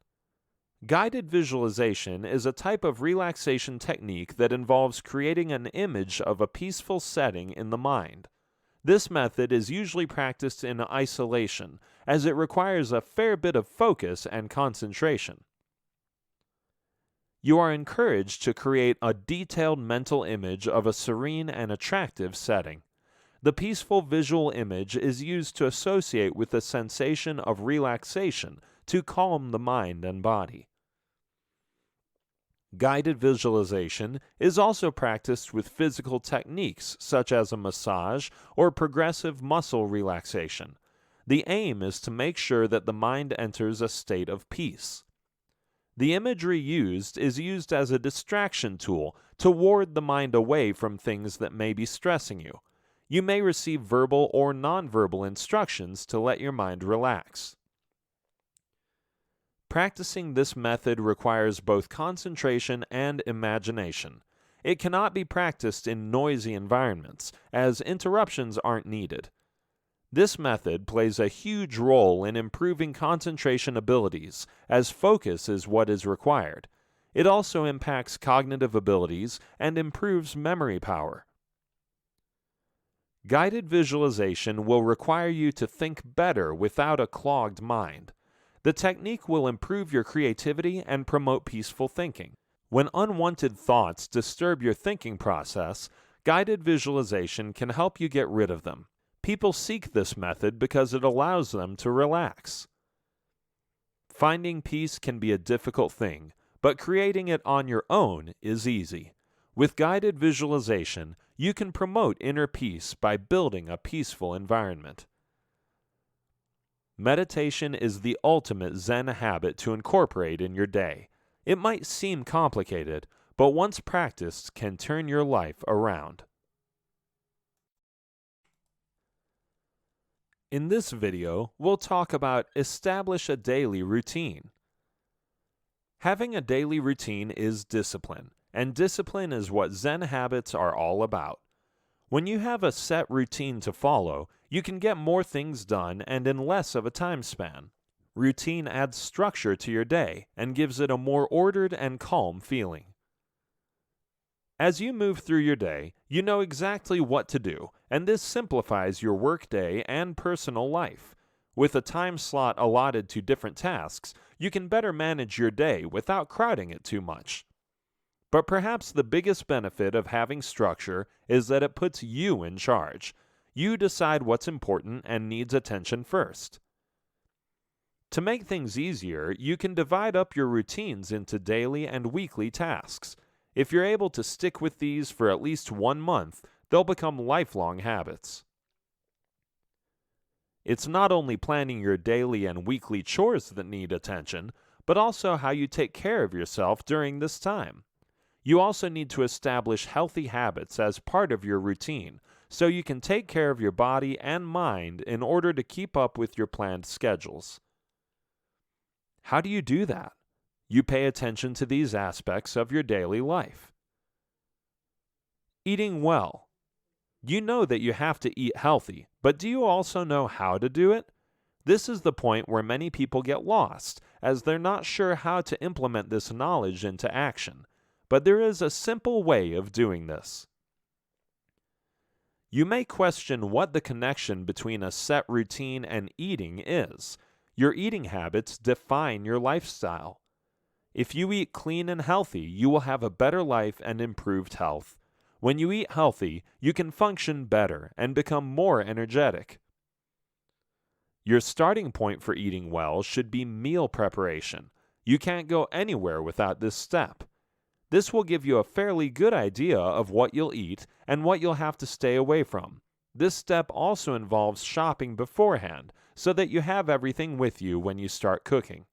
Guided visualization is a type of relaxation technique that involves creating an image of a peaceful setting in the mind. This method is usually practiced in isolation, as it requires a fair bit of focus and concentration. You are encouraged to create a detailed mental image of a serene and attractive setting. The peaceful visual image is used to associate with the sensation of relaxation to calm the mind and body. Guided visualization is also practiced with physical techniques such as a massage or progressive muscle relaxation. The aim is to make sure that the mind enters a state of peace. The imagery used is used as a distraction tool to ward the mind away from things that may be stressing you. You may receive verbal or nonverbal instructions to let your mind relax. Practicing this method requires both concentration and imagination. It cannot be practiced in noisy environments, as interruptions aren't needed. This method plays a huge role in improving concentration abilities, as focus is what is required. It also impacts cognitive abilities and improves memory power. Guided visualization will require you to think better without a clogged mind. The technique will improve your creativity and promote peaceful thinking. When unwanted thoughts disturb your thinking process, guided visualization can help you get rid of them. People seek this method because it allows them to relax. Finding peace can be a difficult thing, but creating it on your own is easy. With guided visualization, you can promote inner peace by building a peaceful environment. Meditation is the ultimate Zen habit to incorporate in your day. It might seem complicated, but once practiced can turn your life around. In this video, we'll talk about establish a daily routine. Having a daily routine is discipline, and discipline is what Zen habits are all about. When you have a set routine to follow, you can get more things done and in less of a time span. Routine adds structure to your day and gives it a more ordered and calm feeling. As you move through your day, you know exactly what to do, and this simplifies your workday and personal life. With a time slot allotted to different tasks, you can better manage your day without crowding it too much. But perhaps the biggest benefit of having structure is that it puts you in charge. You decide what's important and needs attention first. To make things easier, you can divide up your routines into daily and weekly tasks. If you're able to stick with these for at least 1 month, they'll become lifelong habits. It's not only planning your daily and weekly chores that need attention, but also how you take care of yourself during this time. You also need to establish healthy habits as part of your routine, so you can take care of your body and mind in order to keep up with your planned schedules. How do you do that? You pay attention to these aspects of your daily life. Eating well. You know that you have to eat healthy, but do you also know how to do it? This is the point where many people get lost, as they're not sure how to implement this knowledge into action. But there is a simple way of doing this. You may question what the connection between a set routine and eating is. Your eating habits define your lifestyle. If you eat clean and healthy, you will have a better life and improved health. When you eat healthy, you can function better and become more energetic. Your starting point for eating well should be meal preparation. You can't go anywhere without this step. This will give you a fairly good idea of what you'll eat and what you'll have to stay away from. This step also involves shopping beforehand so that you have everything with you when you start cooking.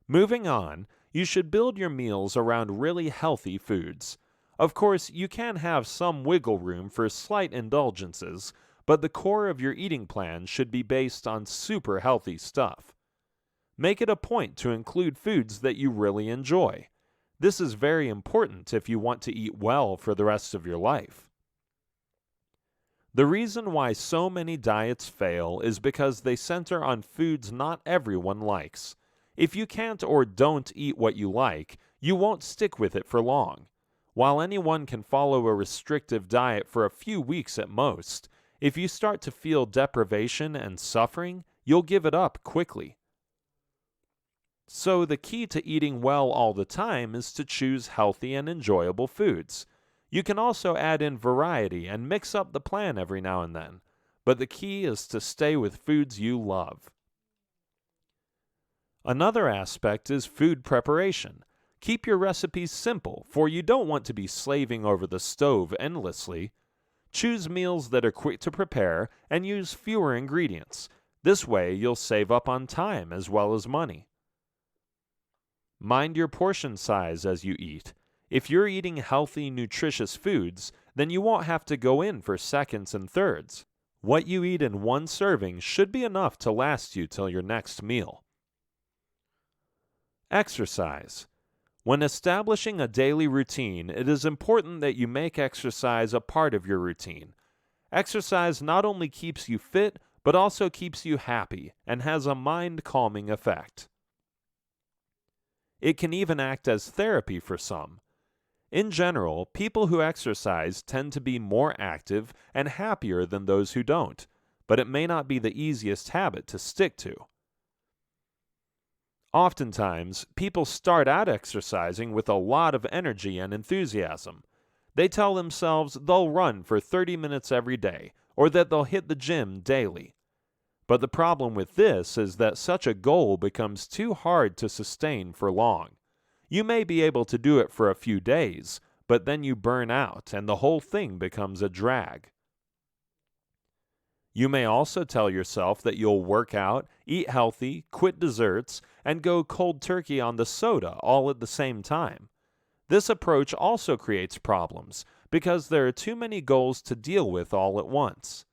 Moving on, you should build your meals around really healthy foods. Of course, you can have some wiggle room for slight indulgences, but the core of your eating plan should be based on super healthy stuff. Make it a point to include foods that you really enjoy. This is very important if you want to eat well for the rest of your life. The reason why so many diets fail is because they center on foods not everyone likes. If you can't or don't eat what you like, you won't stick with it for long. While anyone can follow a restrictive diet for a few weeks at most, if you start to feel deprivation and suffering, you'll give it up quickly. So the key to eating well all the time is to choose healthy and enjoyable foods. You can also add in variety and mix up the plan every now and then, but the key is to stay with foods you love. Another aspect is food preparation. Keep your recipes simple, for you don't want to be slaving over the stove endlessly. Choose meals that are quick to prepare and use fewer ingredients. This way you'll save up on time as well as money. Mind your portion size as you eat. If you're eating healthy, nutritious foods, then you won't have to go in for seconds and thirds. What you eat in one serving should be enough to last you till your next meal. Exercise. When establishing a daily routine, it is important that you make exercise a part of your routine. Exercise not only keeps you fit, but also keeps you happy and has a mind-calming effect. It can even act as therapy for some. In general, people who exercise tend to be more active and happier than those who don't, but it may not be the easiest habit to stick to. Oftentimes, people start out exercising with a lot of energy and enthusiasm. They tell themselves they'll run for 30 minutes every day, or that they'll hit the gym daily. But the problem with this is that such a goal becomes too hard to sustain for long. You may be able to do it for a few days, but then you burn out and the whole thing becomes a drag. You may also tell yourself that you'll work out, eat healthy, quit desserts, and go cold turkey on the soda all at the same time. This approach also creates problems because there are too many goals to deal with all at once.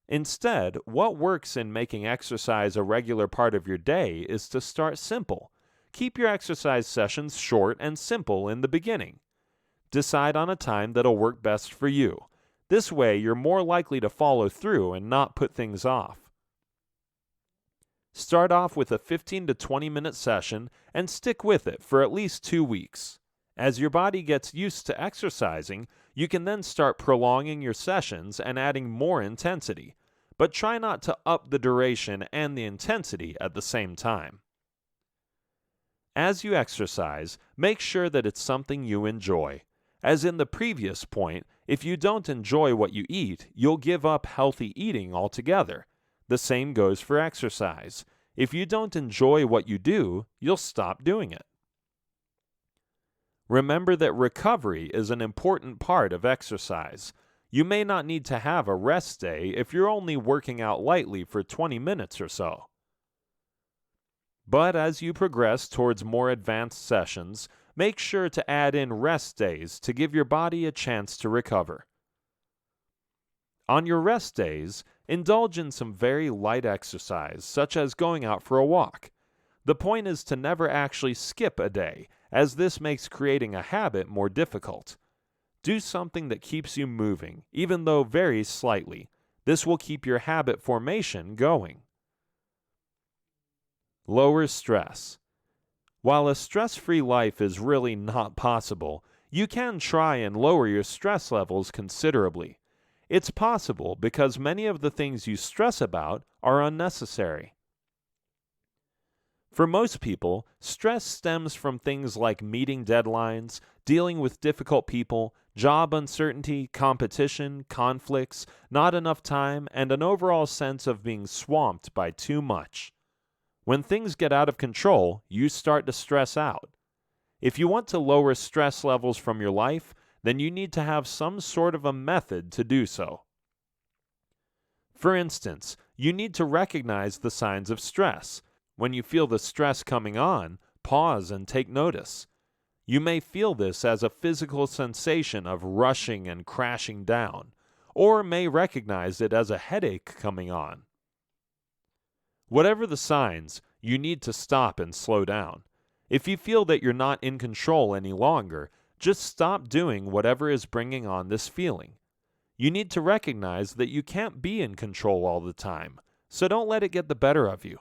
Instead, what works in making exercise a regular part of your day is to start simple. Keep your exercise sessions short and simple in the beginning. Decide on a time that'll work best for you. This way, you're more likely to follow through and not put things off. Start off with a 15 to 20 minute session and stick with it for at least 2 weeks. As your body gets used to exercising, you can then start prolonging your sessions and adding more intensity, but try not to up the duration and the intensity at the same time. As you exercise, make sure that it's something you enjoy. As in the previous point, if you don't enjoy what you eat, you'll give up healthy eating altogether. The same goes for exercise. If you don't enjoy what you do, you'll stop doing it. Remember that recovery is an important part of exercise. You may not need to have a rest day if you're only working out lightly for 20 minutes or so. But as you progress towards more advanced sessions, make sure to add in rest days to give your body a chance to recover. On your rest days, indulge in some very light exercise, such as going out for a walk. The point is to never actually skip a day, as this makes creating a habit more difficult. Do something that keeps you moving, even though very slightly. This will keep your habit formation going. Lower stress. While a stress-free life is really not possible, you can try and lower your stress levels considerably. It's possible because many of the things you stress about are unnecessary. For most people, stress stems from things like meeting deadlines, dealing with difficult people, job uncertainty, competition, conflicts, not enough time, and an overall sense of being swamped by too much. When things get out of control, you start to stress out. If you want to lower stress levels from your life, then you need to have some sort of a method to do so. For instance, you need to recognize the signs of stress. When you feel the stress coming on, pause and take notice. You may feel this as a physical sensation of rushing and crashing down, or may recognize it as a headache coming on. Whatever the signs, you need to stop and slow down. If you feel that you're not in control any longer, just stop doing whatever is bringing on this feeling. You need to recognize that you can't be in control all the time, so don't let it get the better of you.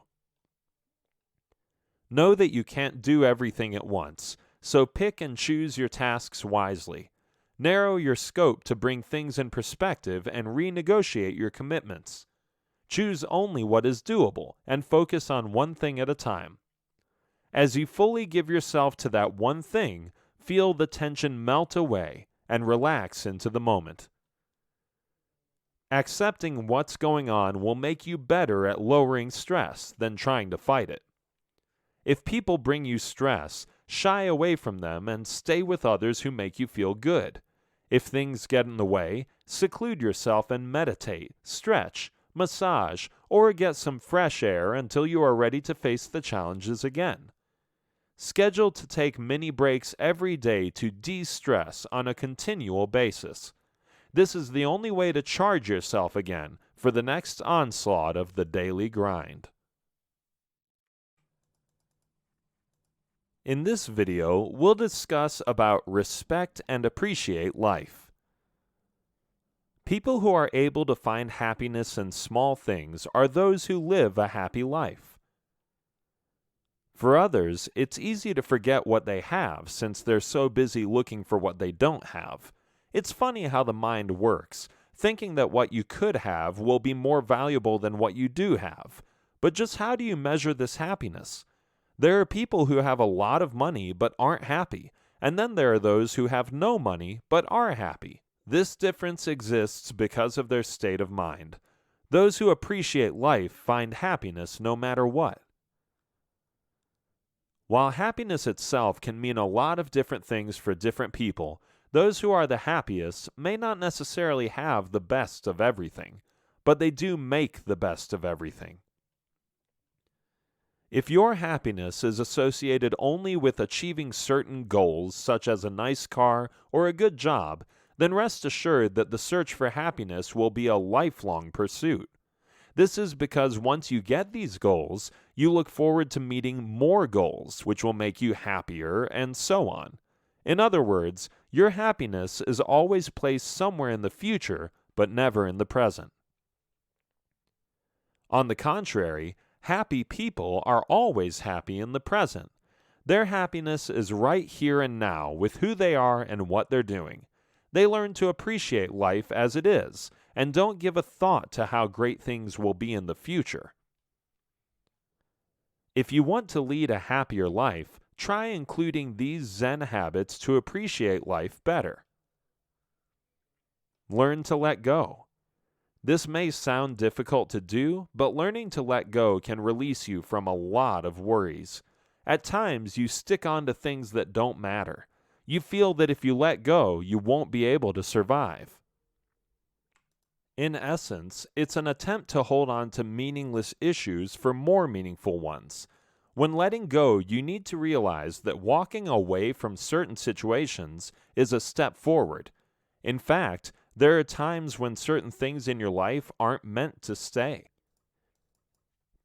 Know that you can't do everything at once, so pick and choose your tasks wisely. Narrow your scope to bring things in perspective and renegotiate your commitments. Choose only what is doable and focus on one thing at a time. As you fully give yourself to that one thing, feel the tension melt away and relax into the moment. Accepting what's going on will make you better at lowering stress than trying to fight it. If people bring you stress, shy away from them and stay with others who make you feel good. If things get in the way, seclude yourself and meditate, stretch, massage, or get some fresh air until you are ready to face the challenges again. Schedule to take mini breaks every day to de-stress on a continual basis. This is the only way to charge yourself again for the next onslaught of the daily grind. In this video, we'll discuss about respect and appreciate life. People who are able to find happiness in small things are those who live a happy life. For others, it's easy to forget what they have since they're so busy looking for what they don't have. It's funny how the mind works, thinking that what you could have will be more valuable than what you do have. But just how do you measure this happiness? There are people who have a lot of money but aren't happy, and then there are those who have no money but are happy. This difference exists because of their state of mind. Those who appreciate life find happiness no matter what. While happiness itself can mean a lot of different things for different people, those who are the happiest may not necessarily have the best of everything, but they do make the best of everything. If your happiness is associated only with achieving certain goals, such as a nice car or a good job, then rest assured that the search for happiness will be a lifelong pursuit. This is because once you get these goals, you look forward to meeting more goals, which will make you happier, and so on. In other words, your happiness is always placed somewhere in the future, but never in the present. On the contrary, happy people are always happy in the present. Their happiness is right here and now with who they are and what they're doing. They learn to appreciate life as it is, and don't give a thought to how great things will be in the future. If you want to lead a happier life, try including these Zen habits to appreciate life better. Learn to let go. This may sound difficult to do, but learning to let go can release you from a lot of worries. At times, you stick on to things that don't matter. You feel that if you let go, you won't be able to survive. In essence, it's an attempt to hold on to meaningless issues for more meaningful ones. When letting go, you need to realize that walking away from certain situations is a step forward. In fact, there are times when certain things in your life aren't meant to stay.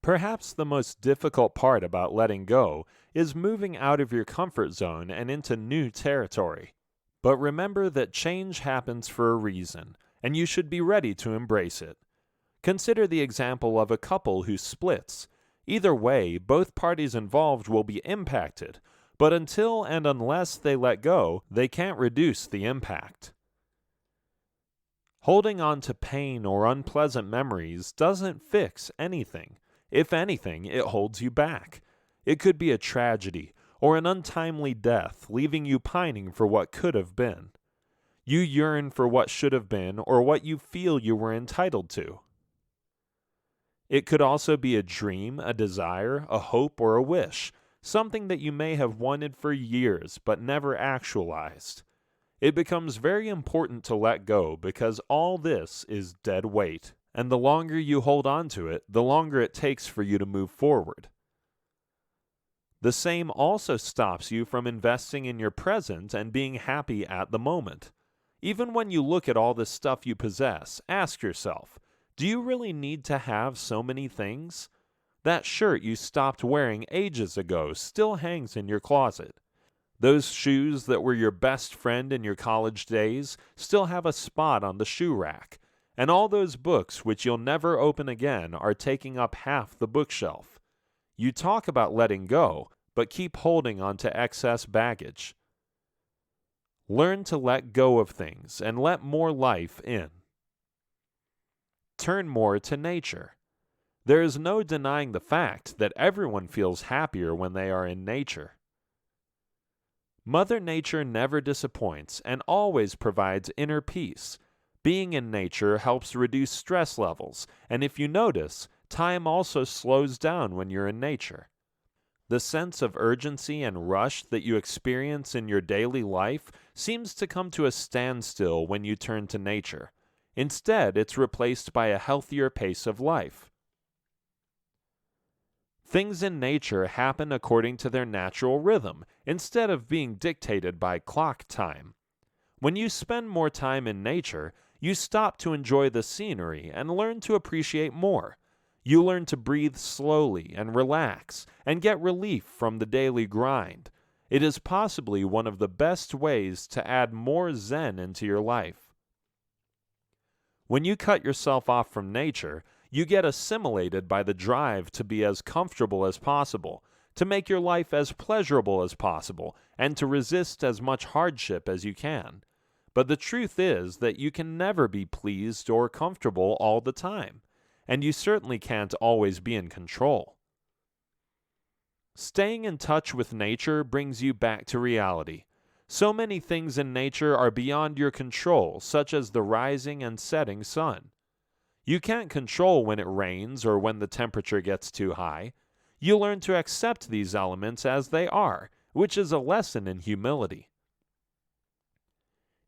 Perhaps the most difficult part about letting go is moving out of your comfort zone and into new territory. But remember that change happens for a reason, and you should be ready to embrace it. Consider the example of a couple who splits. Either way, both parties involved will be impacted, but until and unless they let go, they can't reduce the impact. Holding on to pain or unpleasant memories doesn't fix anything. If anything, it holds you back. It could be a tragedy or an untimely death, leaving you pining for what could have been. You yearn for what should have been or what you feel you were entitled to. It could also be a dream, a desire, a hope, or a wish, something that you may have wanted for years but never actualized. It becomes very important to let go because all this is dead weight, and the longer you hold on to it, the longer it takes for you to move forward. The same also stops you from investing in your present and being happy at the moment. Even when you look at all the stuff you possess, ask yourself, do you really need to have so many things? That shirt you stopped wearing ages ago still hangs in your closet. Those shoes that were your best friend in your college days still have a spot on the shoe rack. And all those books which you'll never open again are taking up half the bookshelf. You talk about letting go, but keep holding on to excess baggage. Learn to let go of things and let more life in. Turn more to nature. There is no denying the fact that everyone feels happier when they are in nature. Mother Nature never disappoints and always provides inner peace. Being in nature helps reduce stress levels, and if you notice, time also slows down when you're in nature. The sense of urgency and rush that you experience in your daily life seems to come to a standstill when you turn to nature. Instead, it's replaced by a healthier pace of life. Things in nature happen according to their natural rhythm, instead of being dictated by clock time. When you spend more time in nature, you stop to enjoy the scenery and learn to appreciate more. You learn to breathe slowly and relax and get relief from the daily grind. It is possibly one of the best ways to add more Zen into your life. When you cut yourself off from nature, you get assimilated by the drive to be as comfortable as possible, to make your life as pleasurable as possible, and to resist as much hardship as you can. But the truth is that you can never be pleased or comfortable all the time. and you certainly can't always be in control. Staying in touch with nature brings you back to reality. So many things in nature are beyond your control, such as the rising and setting sun. You can't control when it rains or when the temperature gets too high. You learn to accept these elements as they are, which is a lesson in humility.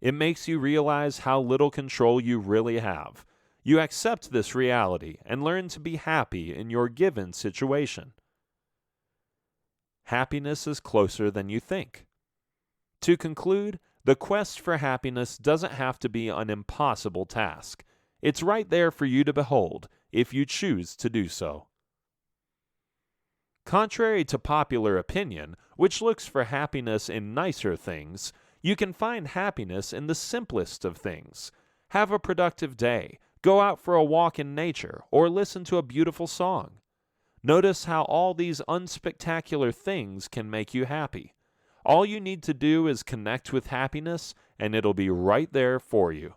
It makes you realize how little control you really have. You accept this reality and learn to be happy in your given situation. Happiness is closer than you think. To conclude, the quest for happiness doesn't have to be an impossible task. It's right there for you to behold, if you choose to do so. Contrary to popular opinion, which looks for happiness in nicer things, you can find happiness in the simplest of things. Have a productive day, go out for a walk in nature, or listen to a beautiful song. Notice how all these unspectacular things can make you happy. All you need to do is connect with happiness, and it'll be right there for you.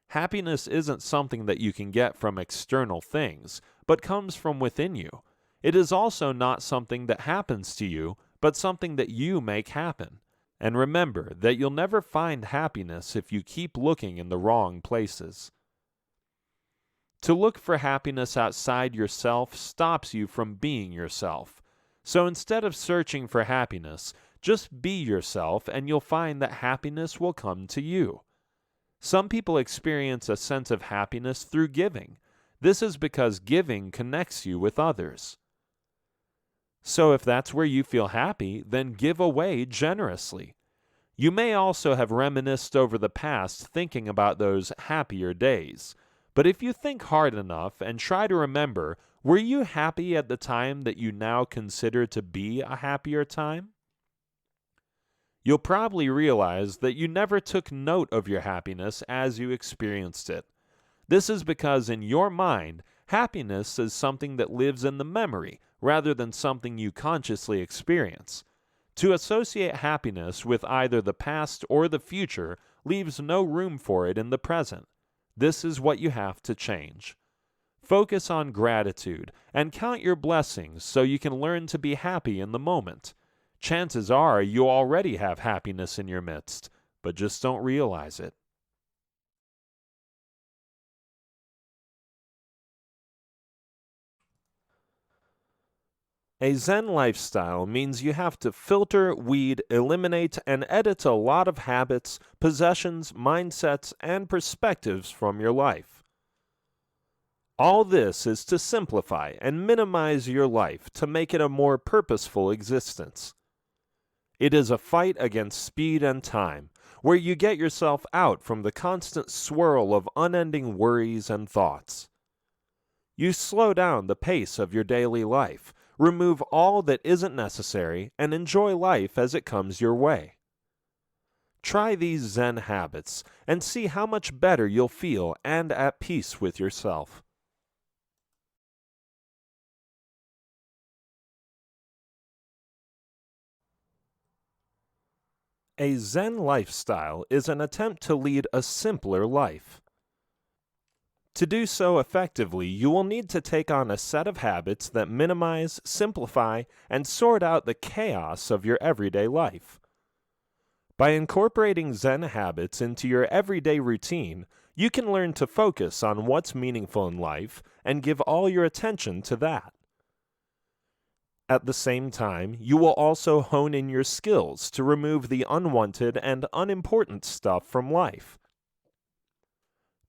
Happiness isn't something that you can get from external things, but comes from within you. It is also not something that happens to you, but something that you make happen. And remember that you'll never find happiness if you keep looking in the wrong places. To look for happiness outside yourself stops you from being yourself. So instead of searching for happiness, just be yourself and you'll find that happiness will come to you. Some people experience a sense of happiness through giving. This is because giving connects you with others. So if that's where you feel happy, then give away generously. You may also have reminisced over the past thinking about those happier days. But if you think hard enough and try to remember, were you happy at the time that you now consider to be a happier time? You'll probably realize that you never took note of your happiness as you experienced it. This is because in your mind, happiness is something that lives in the memory rather than something you consciously experience. To associate happiness with either the past or the future leaves no room for it in the present. This is what you have to change. Focus on gratitude and count your blessings so you can learn to be happy in the moment. Chances are you already have happiness in your midst, but just don't realize it. A Zen lifestyle means you have to filter, weed, eliminate, and edit a lot of habits, possessions, mindsets, and perspectives from your life. All this is to simplify and minimize your life to make it a more purposeful existence. It is a fight against speed and time, where you get yourself out from the constant swirl of unending worries and thoughts. You slow down the pace of your daily life, remove all that isn't necessary, and enjoy life as it comes your way. Try these Zen habits and see how much better you'll feel and at peace with yourself. A Zen lifestyle is an attempt to lead a simpler life. To do so effectively, you will need to take on a set of habits that minimize, simplify, and sort out the chaos of your everyday life. By incorporating Zen habits into your everyday routine, you can learn to focus on what's meaningful in life and give all your attention to that. At the same time, you will also hone in your skills to remove the unwanted and unimportant stuff from life.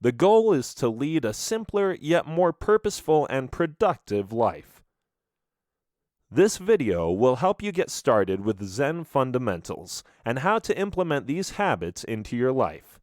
The goal is to lead a simpler yet more purposeful and productive life. This video will help you get started with Zen fundamentals and how to implement these habits into your life.